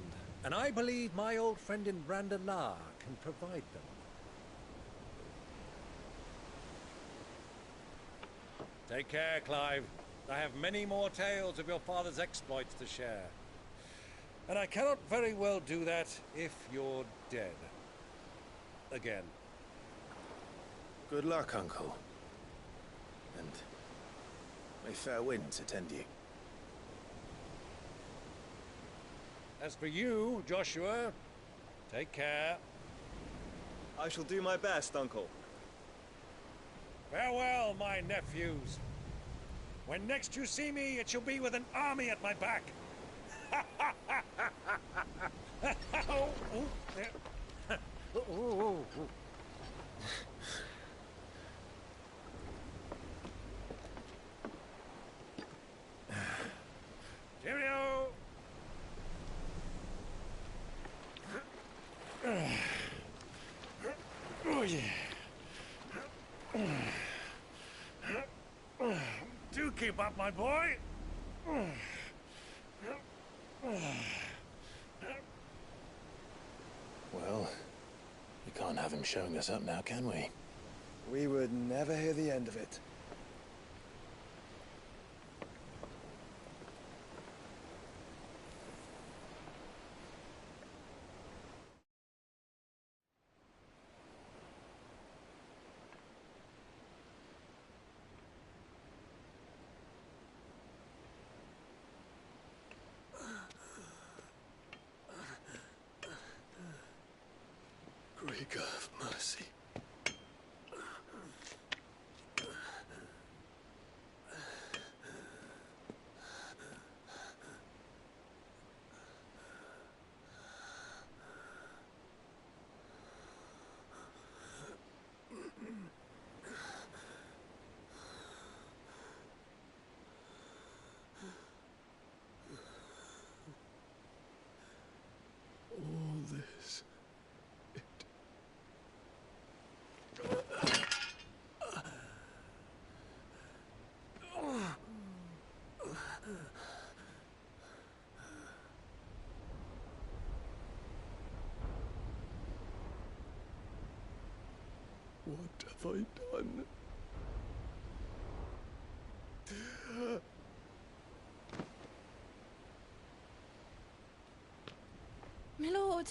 and I believe my old friend in Brandalar can provide them. Take care, Clive. I have many more tales of your father's exploits to share. And I cannot very well do that if you're dead. Again. Good luck, Uncle. And may fair winds attend you. As for you, Joshua, take care. I shall do my best, Uncle. Farewell, my nephews. When next you see me, it shall be with an army at my back. Oh, oh, there. Oh, oh, oh. Cheerio! Oh, yeah. Do keep up, my boy. Well, we can't have him showing us up now, can we? We would never hear the end of it. Great God of mercy. All this. What have I done? My lord.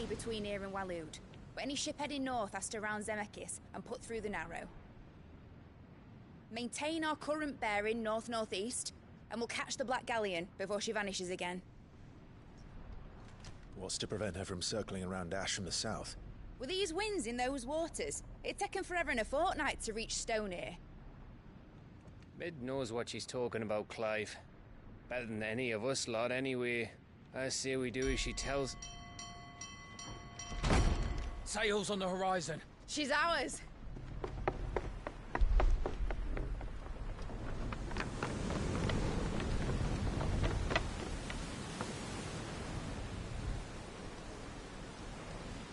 sea between here and Waloed, but any ship heading north has to round Zemeckis and put through the Narrow. Maintain our current bearing north-northeast, and we'll catch the Black Galleon before she vanishes again. What's to prevent her from circling around Ash from the south? With these winds in those waters, it'd taken forever and a fortnight to reach Stonehere. Mid knows what she's talking about, Clive. Better than any of us lot, anyway. I say we do as she tells. Sails on the horizon. She's ours.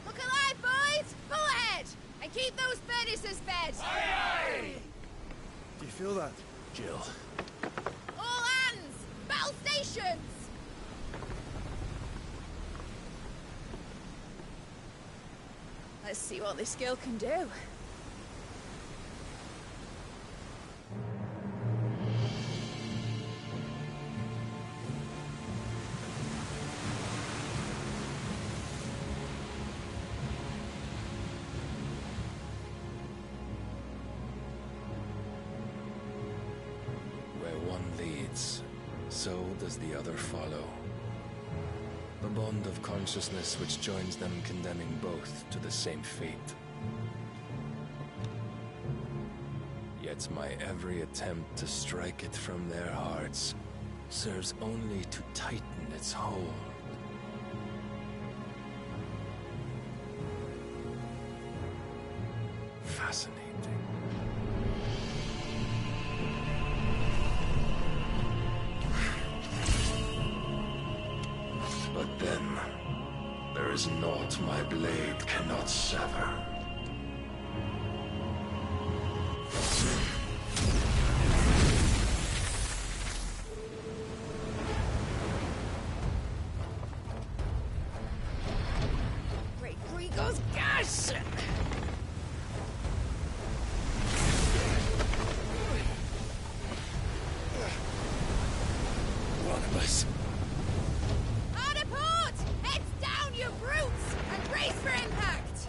Look alive, boys! Pull ahead! And keep those furnaces fed! Aye, aye! Do you feel that? Jill. All hands! Battle stations! Let's see what this girl can do. Where one leads, so does the other follow. The bond of consciousness which joins them condemning both to the same fate. Yet my every attempt to strike it from their hearts serves only to tighten its hold. Fascinating. But then, there is naught my blade cannot sever. Great Gregor's gas! One of us. Hard a port! Heads down, you brutes! And brace for impact!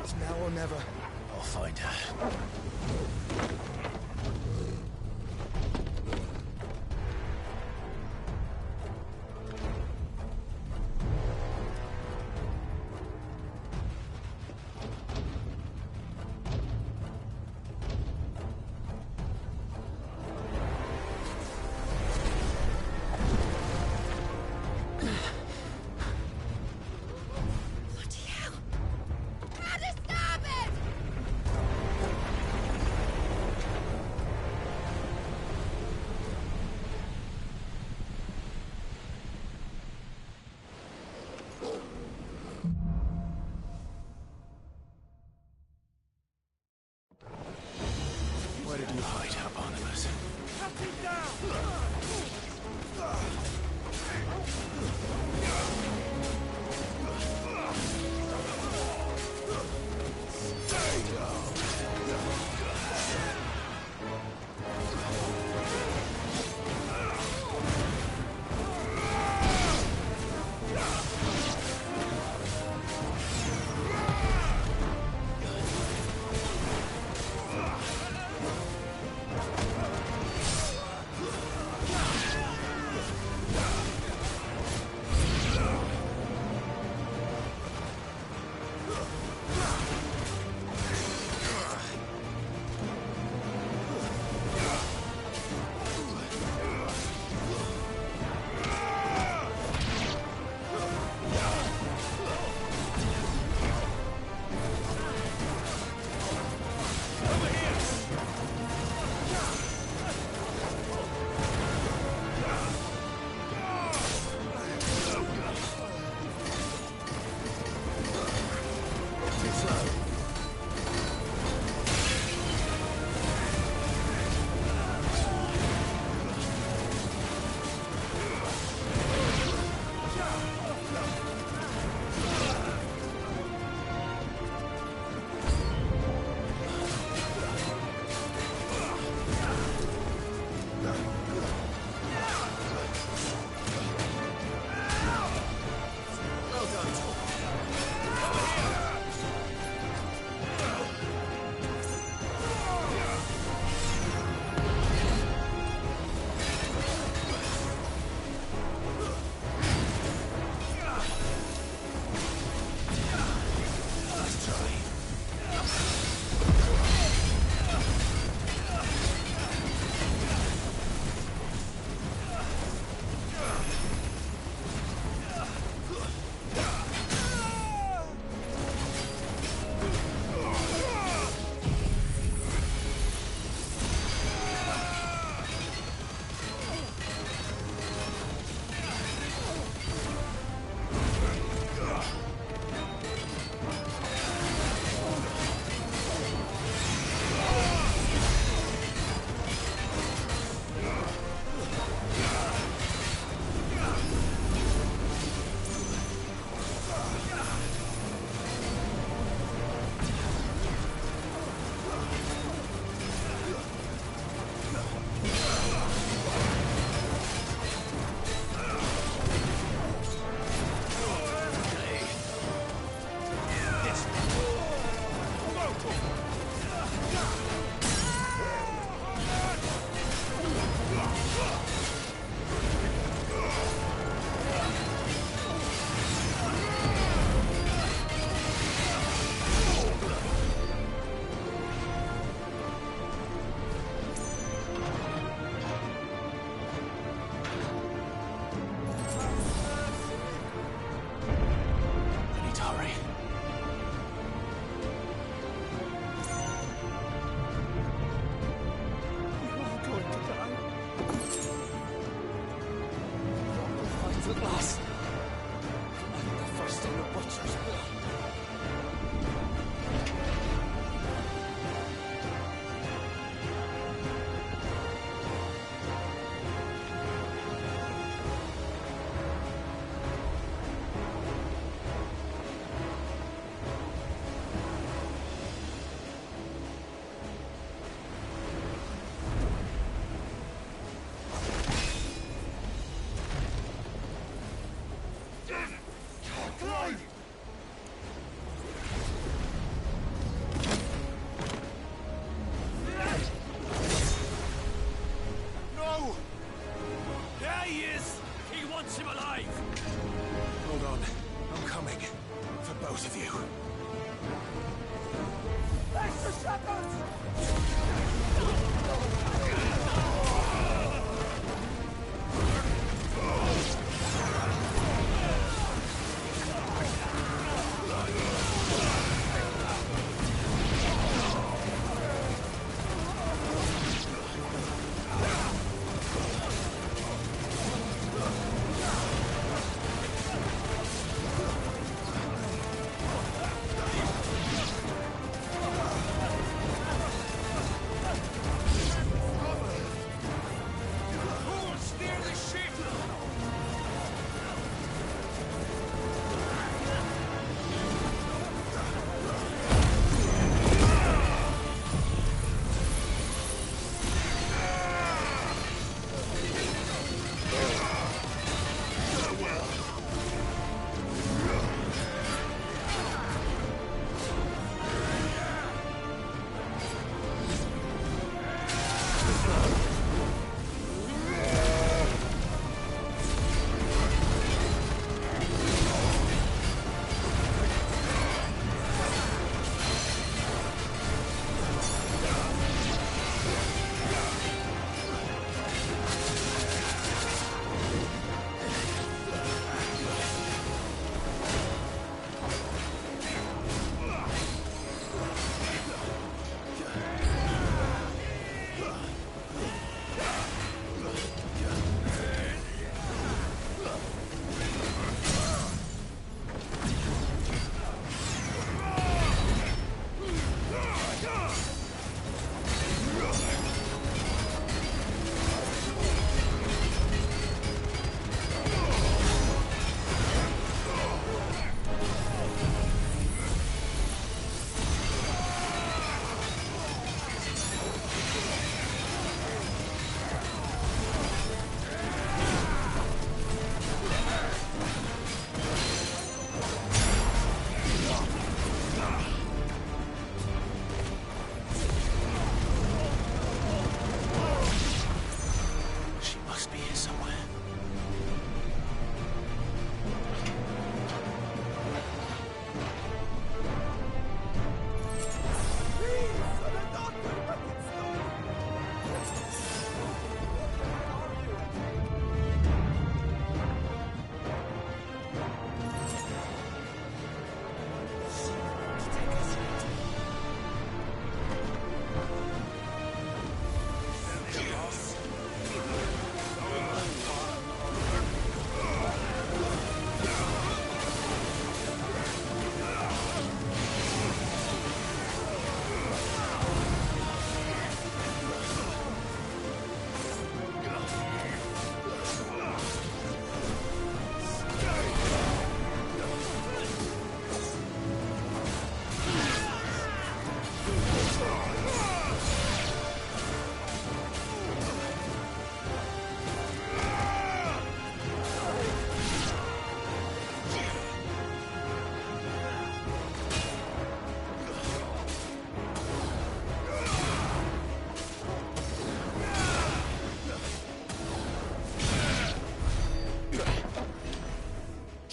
It's now or never. I'll find her. Bloody hell! How to stop it! At last. I'm the first in the butcher's bill. No! There he is! He wants him alive! Hold on. I'm coming. For both of you. Extra shotguns!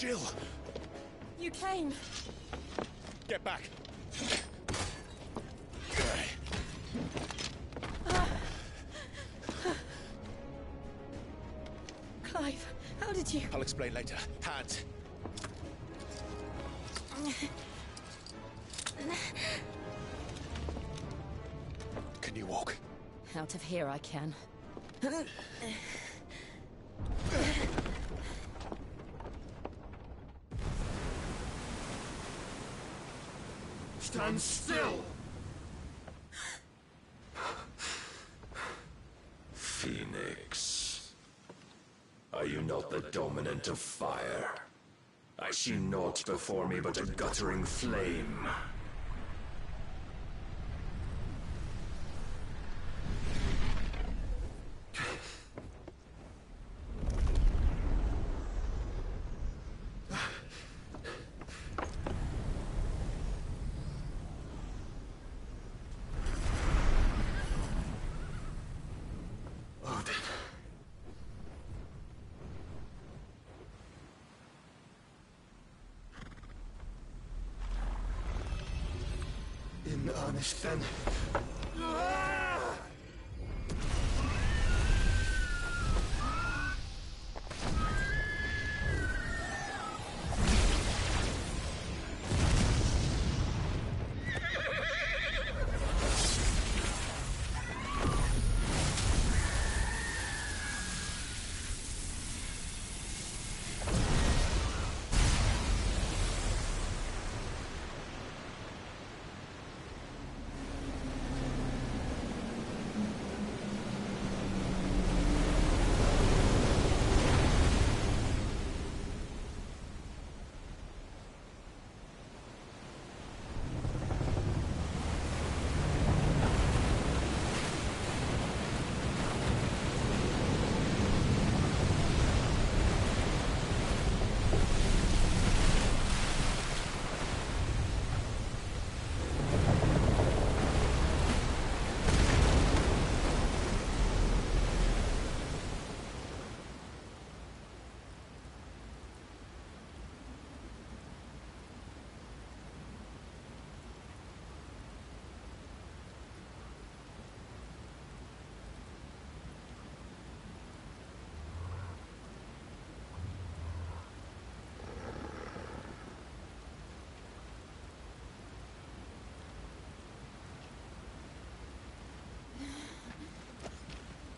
Jill! You came. Get back! Clive, how did you... I'll explain later. Hands. Can you walk? Out of here I can. Stand still! Phoenix. Are you not the dominant of fire? I see naught before me but a guttering flame. In earnest, then.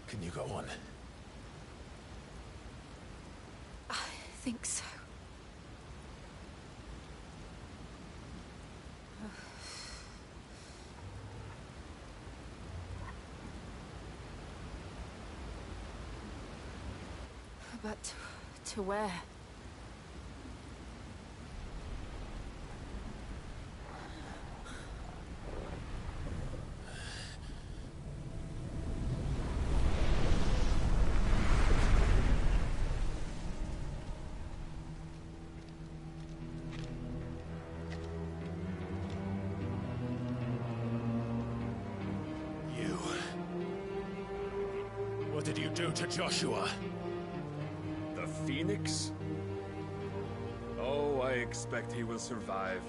Can you go on? I think so. But to where? What did you do to Joshua? The Phoenix? Oh, I expect he will survive.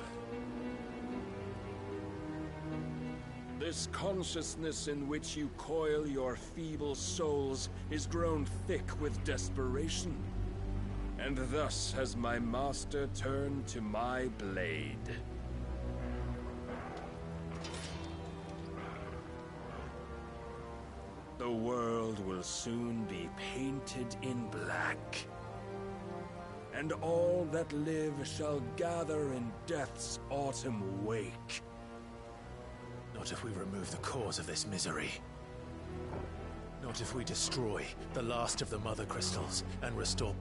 This consciousness in which you coil your feeble souls is grown thick with desperation. And thus has my master turned to my blade. The world will soon be painted in black. And all that live shall gather in death's autumn wake. Not if we remove the cause of this misery. Not if we destroy the last of the Mother Crystals and restore...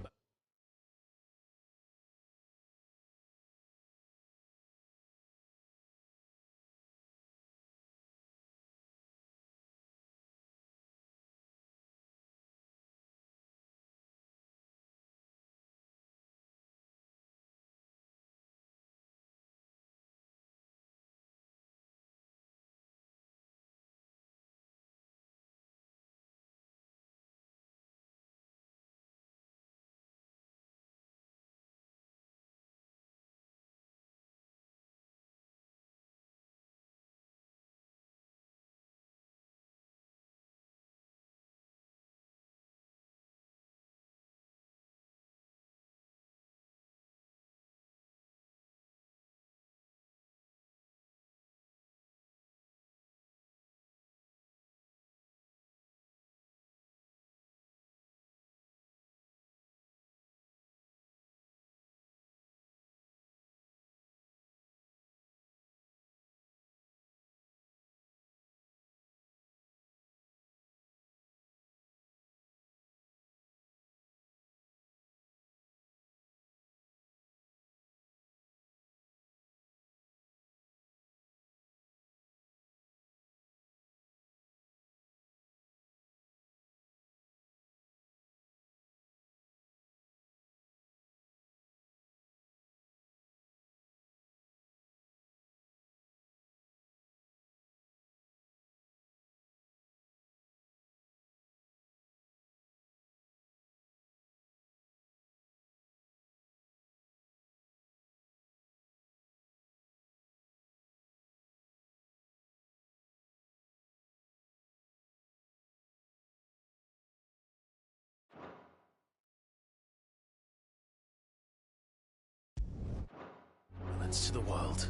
chance to the world.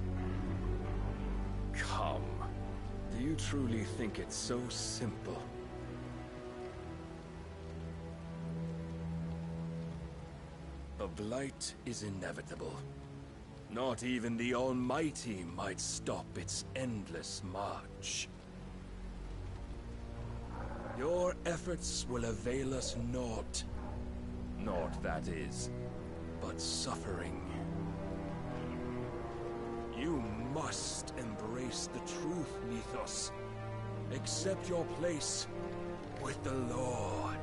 Come. Do you truly think it's so simple? The blight is inevitable. Not even the Almighty might stop its endless march. Your efforts will avail us naught. Naught, that is, but suffering. You must embrace the truth, Mythos. Accept your place with the Lord.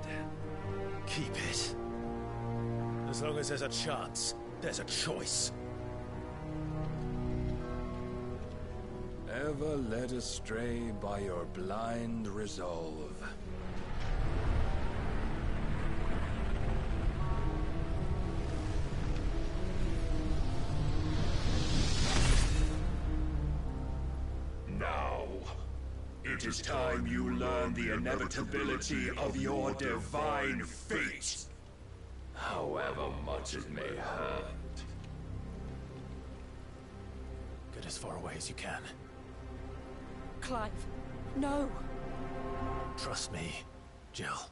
Keep it. As long as there's a chance, there's a choice. Ever led astray by your blind resolve. Now, it is time you learn the inevitability of your divine fate. However much it may hurt. Get as far away as you can. Clive, no. Trust me, Jill.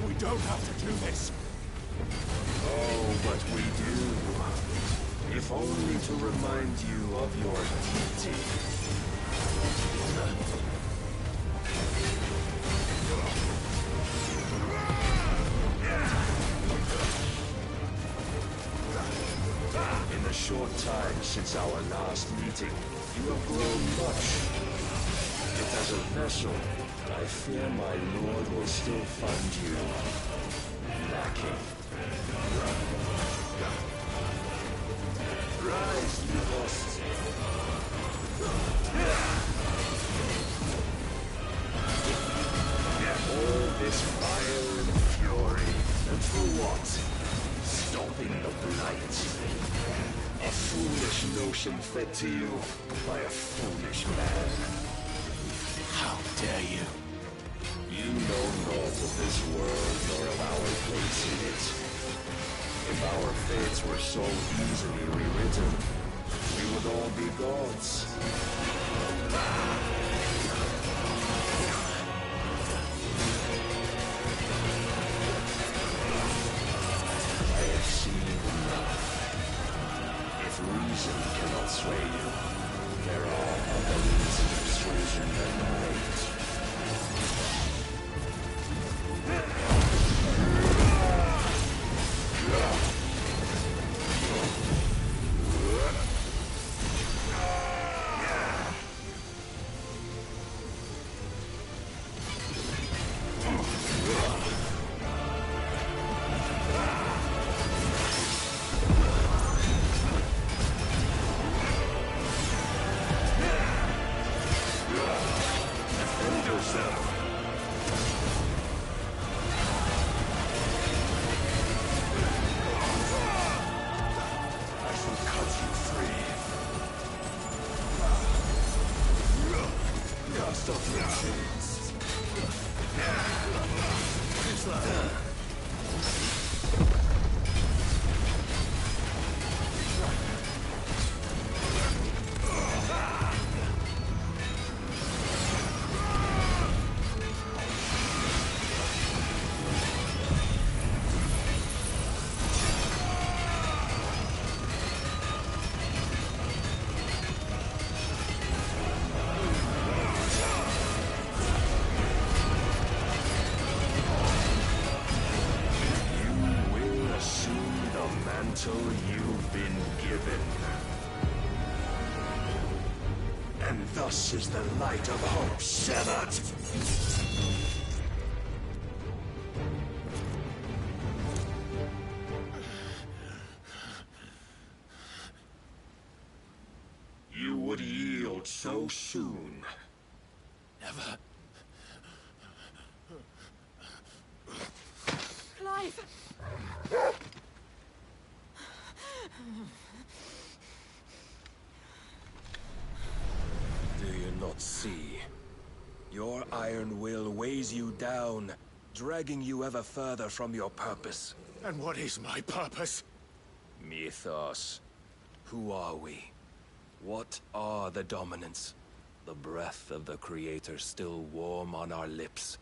We don't have to do this. Oh, but we do. If only to remind you of your duty. In the short time since our last meeting, you have grown much. Yet as a vessel, I fear my lord will still find you lacking. Rise, Mythos. All this fire and fury, and for what? Stopping the blight. A foolish notion fed to you by a foolish man. How dare you? You know naught of this world nor of our place in it. If our fates were so easily rewritten, we would all be gods. I have seen enough. If reason cannot sway you, there are other means of persuasion than might. You've been given. And thus is the light of hope severed. You would yield so soon. Never. Clive! Let's see. Your iron will weighs you down, dragging you ever further from your purpose. And what is my purpose? Mythos. Who are we? What are the dominants? The breath of the Creator still warm on our lips.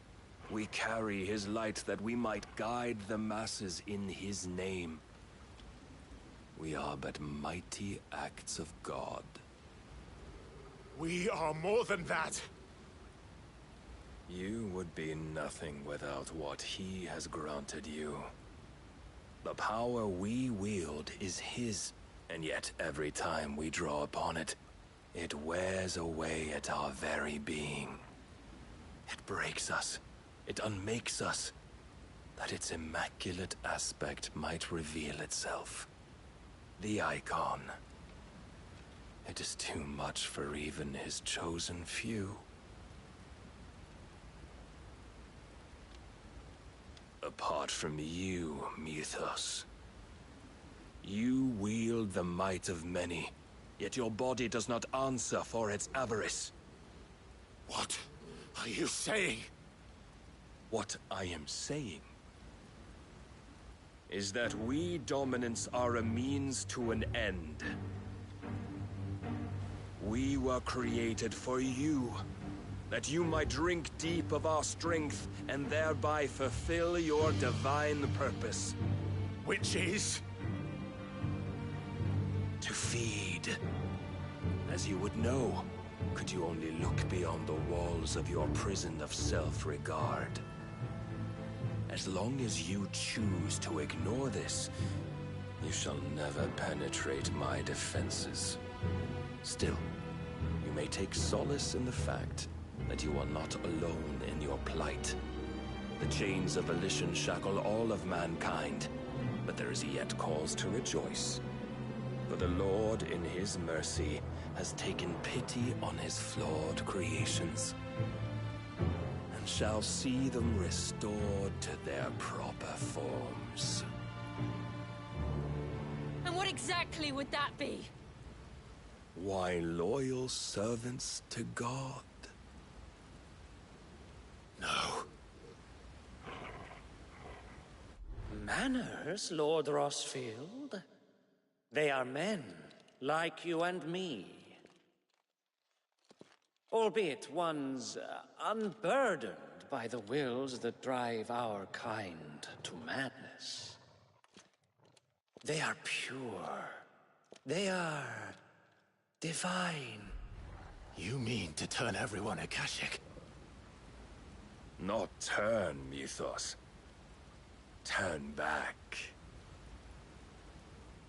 We carry his light that we might guide the masses in his name. We are but mighty acts of God. We are more than that. You would be nothing without what he has granted you. The power we wield is his, and yet every time we draw upon it, it wears away at our very being. It breaks us. It unmakes us, that its immaculate aspect might reveal itself. The icon. It is too much for even his chosen few. Apart from you, Mythos. You wield the might of many, yet your body does not answer for its avarice. What are you saying? What I am saying is that we dominants are a means to an end. We were created for you, that you might drink deep of our strength and thereby fulfill your divine purpose. Which is? To feed. As you would know, could you only look beyond the walls of your prison of self-regard. As long as you choose to ignore this, you shall never penetrate my defenses. Still, you may take solace in the fact that you are not alone in your plight. The chains of volition shackle all of mankind, but there is yet cause to rejoice. For the Lord, in his mercy, has taken pity on his flawed creations, and shall see them restored to their proper forms. And what exactly would that be? Why, loyal servants to God. No. Manners, Lord Rossfield? They are men, like you and me. Albeit ones unburdened by the wills that drive our kind to madness. They are pure. They are divine. You mean to turn everyone Akashic? Not turn, Mythos. Turn back.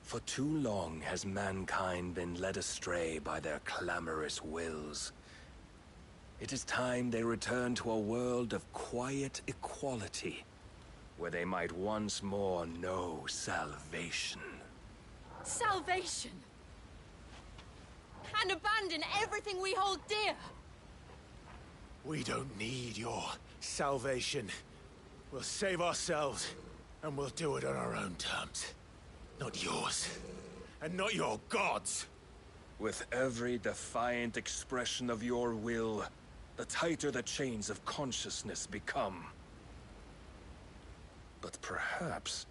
For too long has mankind been led astray by their clamorous wills. It is time they return to a world of quiet equality, where they might once more know salvation. Salvation? And abandon everything we hold dear? We don't need your salvation. We'll save ourselves, and we'll do it on our own terms. Not yours, and not your gods. With every defiant expression of your will, the tighter the chains of consciousness become. But perhaps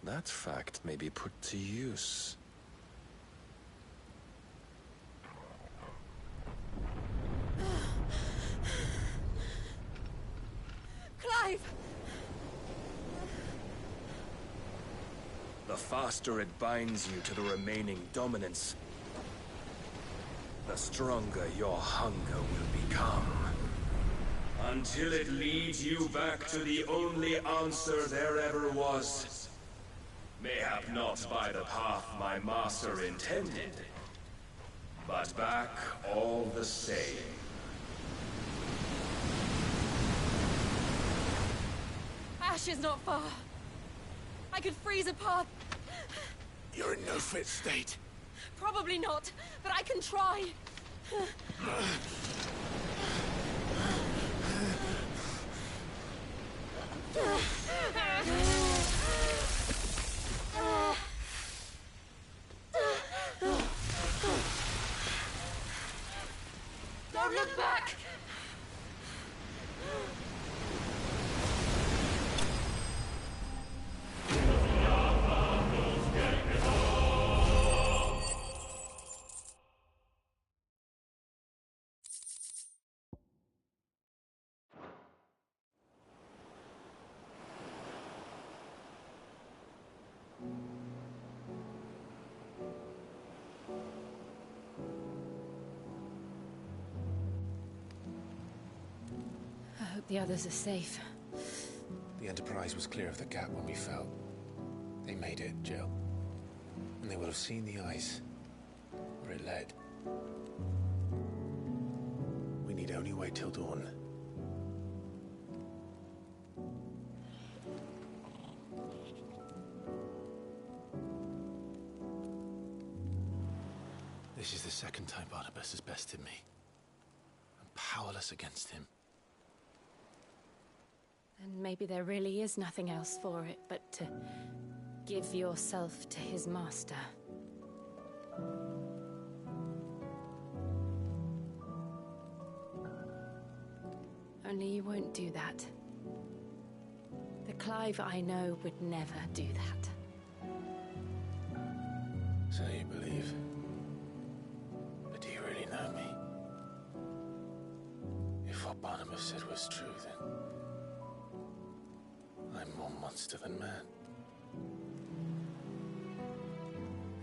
that fact may be put to use. Clive! The faster it binds you to the remaining dominance, the stronger your hunger will become. Until it leads you back to the only answer there ever was. Mayhap not by the path my master intended, but back all the same. Ash is not far. I could freeze a path. You're in no fit state. Probably not, but I can try. Don't look back! I hope the others are safe. The Enterprise was clear of the gap when we fell. They made it, Jill. And they will have seen the ice, where it led. We need only wait till dawn. This is the second time Barnabas has bested me. I'm powerless against him. Then maybe there really is nothing else for it but to give yourself to his master. Only you won't do that. The Clive I know would never do that. So you believe? But do you really know me? If what Barnabas said was true, then I'm more monster than man.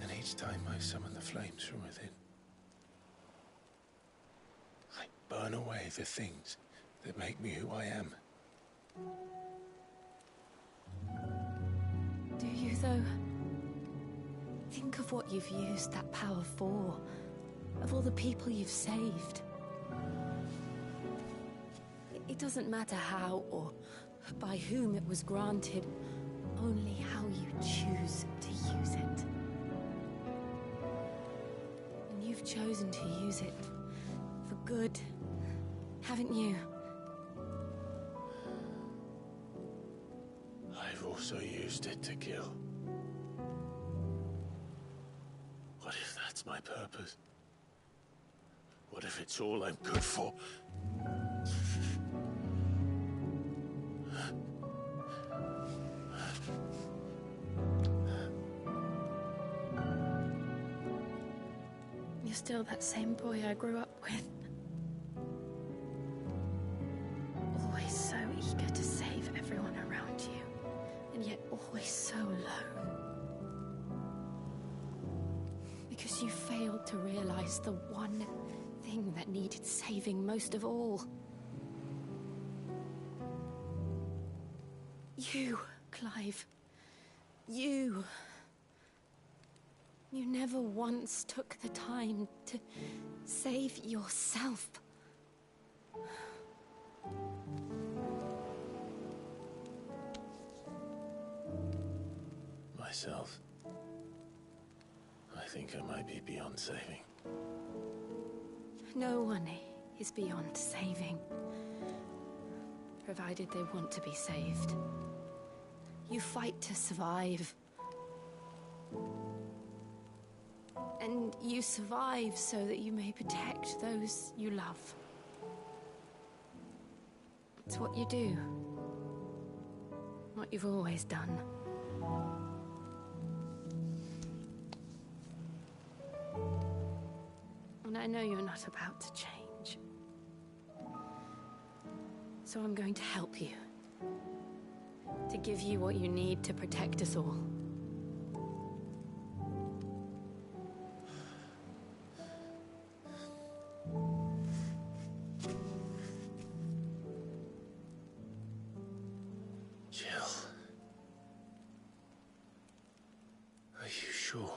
And each time I summon the flames from within, I burn away the things that make me who I am. Do you, though? Think of what you've used that power for. Of all the people you've saved. It doesn't matter how or by whom it was granted, only how you choose to use it. And you've chosen to use it for good, haven't you? I've also used it to kill. What if that's my purpose? What if it's all I'm good for? You're still that same boy I grew up with. Always so eager to save everyone around you, and yet always so alone. Because you failed to realize the one thing that needed saving most of all. You, Clive. You. You never once took the time to save yourself. Myself? I think I might be beyond saving. No one is beyond saving, provided they want to be saved. You fight to survive. And you survive so that you may protect those you love. It's what you do. What you've always done. And I know you're not about to change. So I'm going to help you. To give you what you need to protect us all. Jill. Are you sure?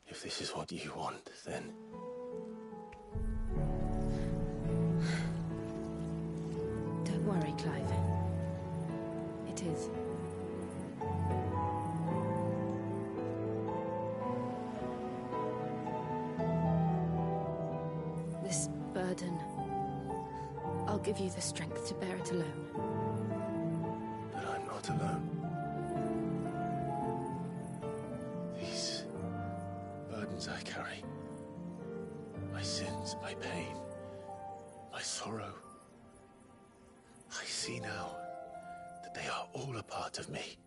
If this is what you want, then... Don't worry, Clive. It is. This burden, I'll give you the strength to bear it alone. But I'm not alone. These carry. My sins, my pain, my sorrow. I see now that they are all a part of me.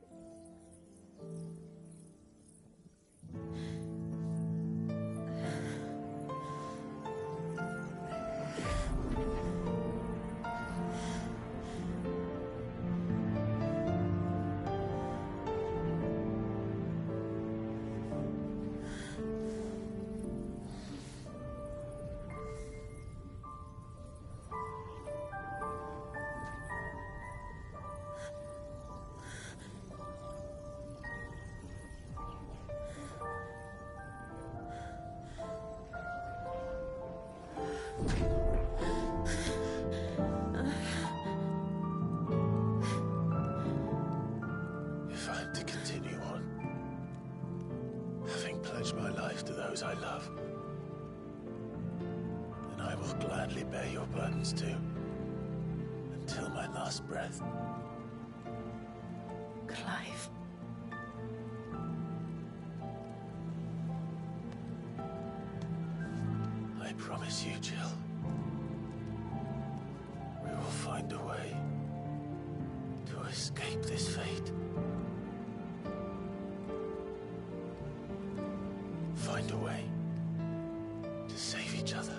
If I'm to continue on, having pledged my life to those I love, then I will gladly bear your burdens too, until my last breath. Clive. I promise you, Jill, we will find a way to escape this fate. Find a way to save each other.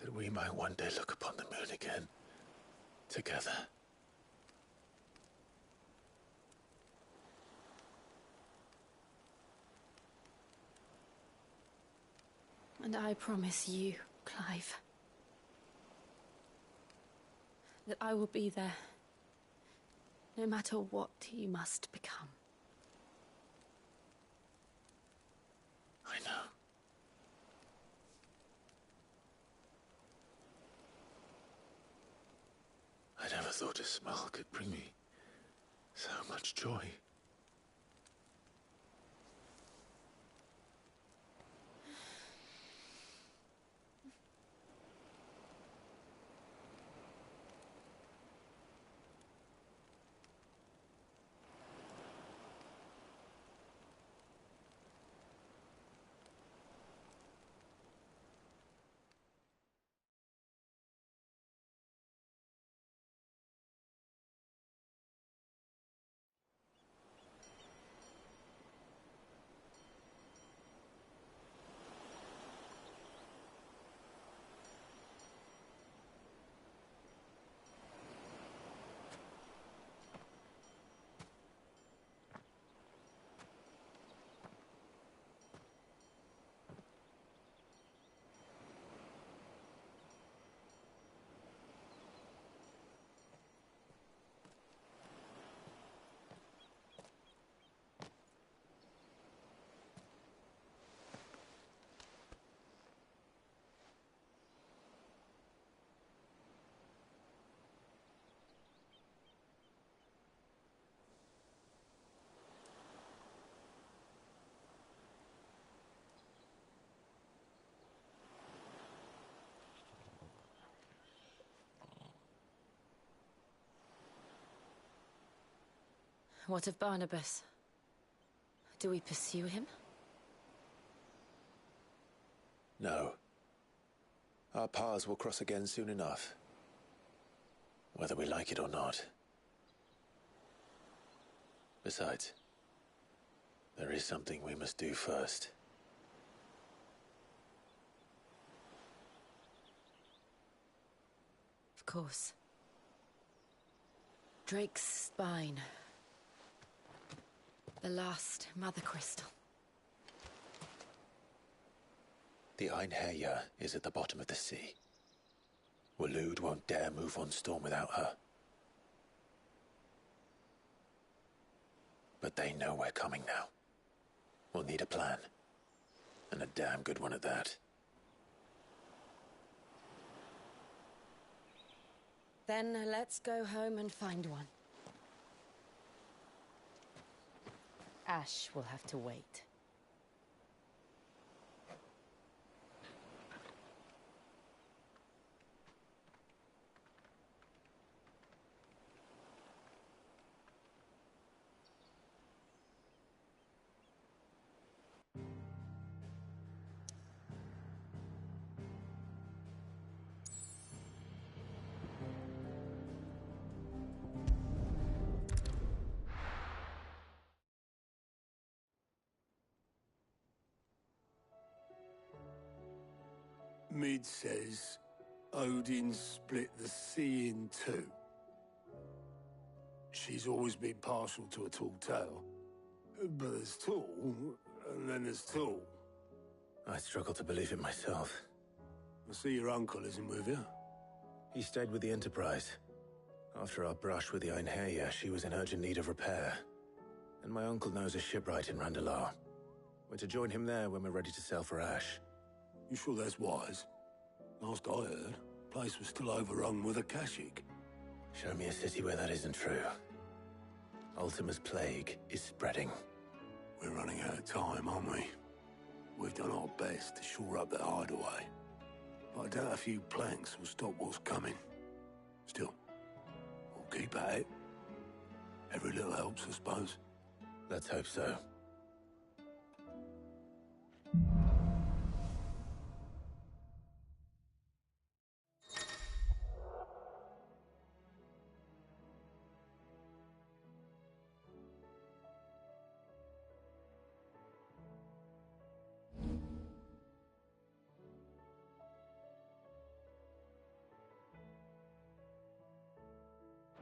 That we might one day look upon the moon again, together. And I promise you, Clive, that I will be there, no matter what you must become. I know. I never thought a smile could bring me so much joy. What of Barnabas? Do we pursue him? No. Our paths will cross again soon enough. Whether we like it or not. Besides, there is something we must do first. Of course. Drake's spine. The last Mother Crystal. The Einherja is at the bottom of the sea. Waloed won't dare move on Storm without her. But they know we're coming now. We'll need a plan. And a damn good one at that. Then let's go home and find one. Ash will have to wait. Mid says Odin split the sea in two. She's always been partial to a tall tale. But there's tall, and then there's tall. I struggle to believe it myself. I see your uncle isn't with you. He stayed with the Enterprise. After our brush with the Einherja, she was in urgent need of repair. And my uncle knows a shipwright in Randalar. We're to join him there when we're ready to sail for Ash. You sure that's wise? Last I heard, the place was still overrun with Akashic. Show me a city where that isn't true. Ultima's plague is spreading. We're running out of time, aren't we? We've done our best to shore up that hideaway. But I doubt a few planks will stop what's coming. Still, we'll keep at it. Every little helps, I suppose. Let's hope so.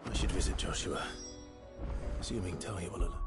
I should visit Joshua. Assuming Talia will allow.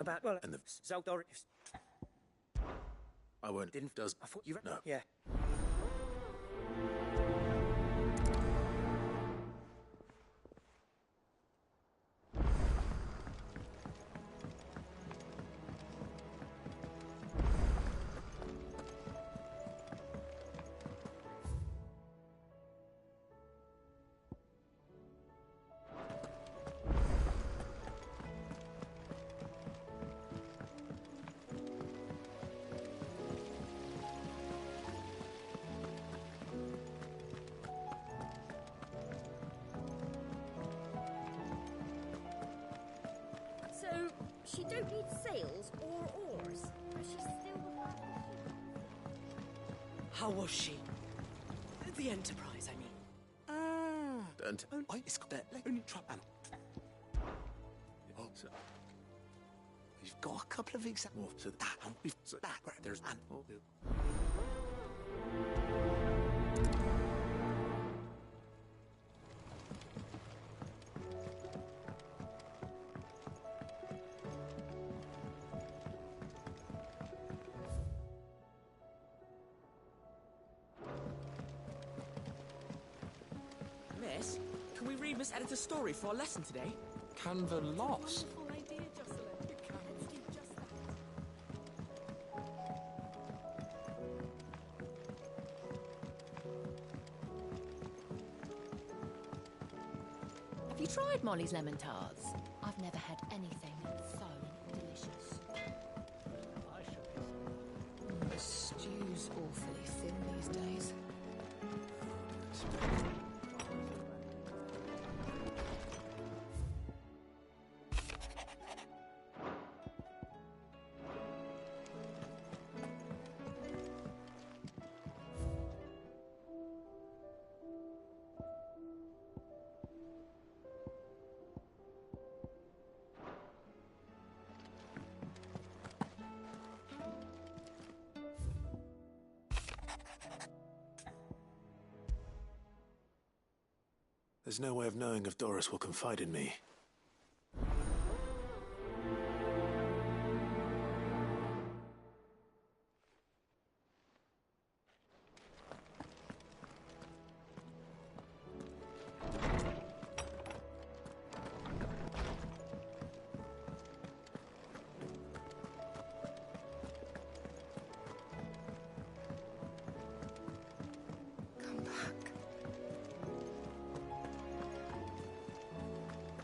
About, well, and the Zaldor... I won't. Didn't... Does... I thought you... No. Yeah. So, she don't need sails or oars, but she's still the fastest ship. How was she? The Enterprise, I mean. Don't. It's got that only trap and. So, We've got a couple of examples. so That and we've that where there's an. Miss, can we read Miss Editor's story for our lesson today? Canva lost. Wonderful idea, Jocelyn. Let's do just that. Have you tried Molly's lemon tarts? I've never had anything so delicious. The stew's awfully thin these days. There's no way of knowing if Doris will confide in me.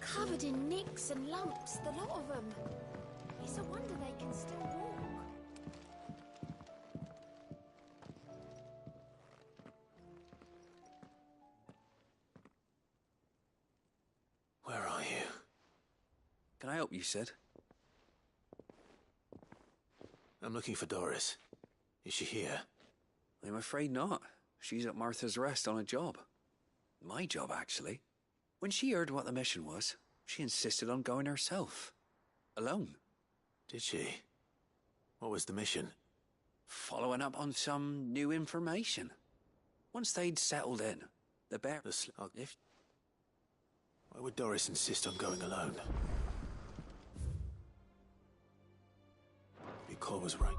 Covered in nicks and lumps, the lot of them. It's a wonder they can still walk. Where are you? Can I help you, Sid? I'm looking for Doris. Is she here? I'm afraid not. She's at Martha's Rest on a job. My job, actually. When she heard what the mission was, she insisted on going herself. Alone. Did she? What was the mission? Following up on some new information. Once they'd settled in, the bear... Why would Doris insist on going alone? Your call was right.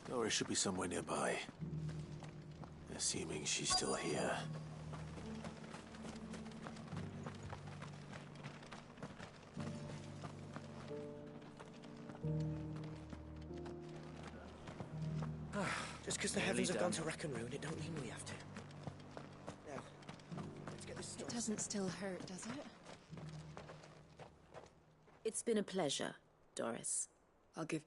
Doris should be somewhere nearby. Assuming she's still here. Just because the heavens have gone to rack and ruin, it don't mean we have to. Now, let's get this It started. doesn't still hurt, does it? It's been a pleasure, Doris. I'll give...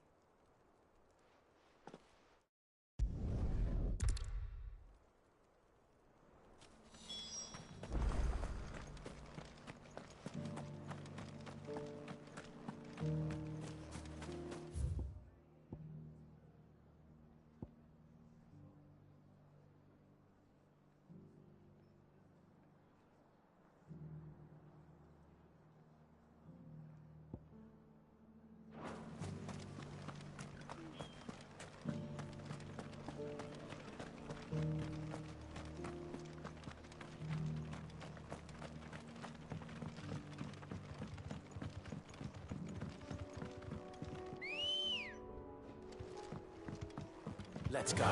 Let's go.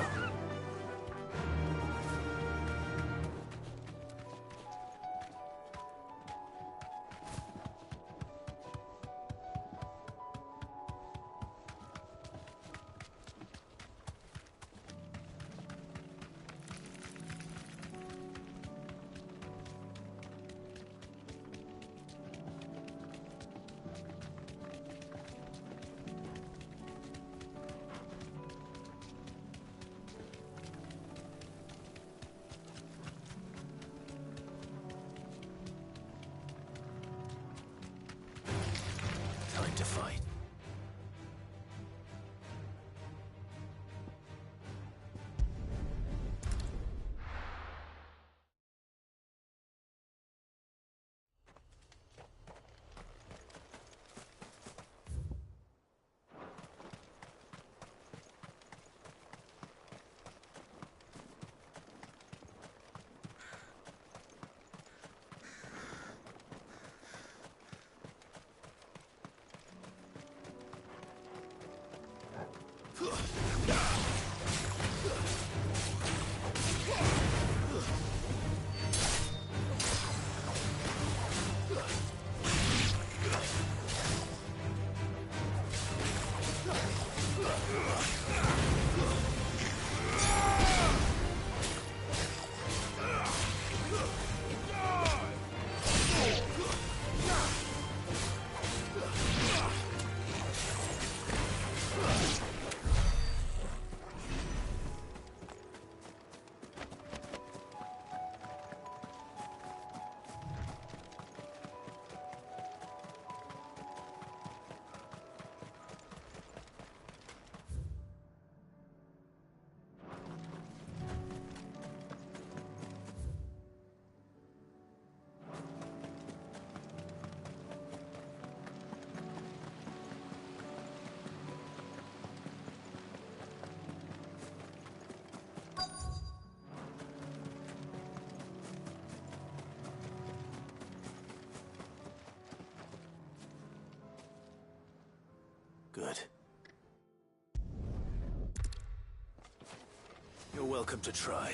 welcome to try.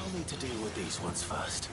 I'll need to deal with these ones first.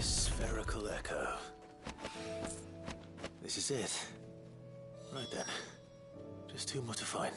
Spherical echo. This is it. Right then. Just two more to find.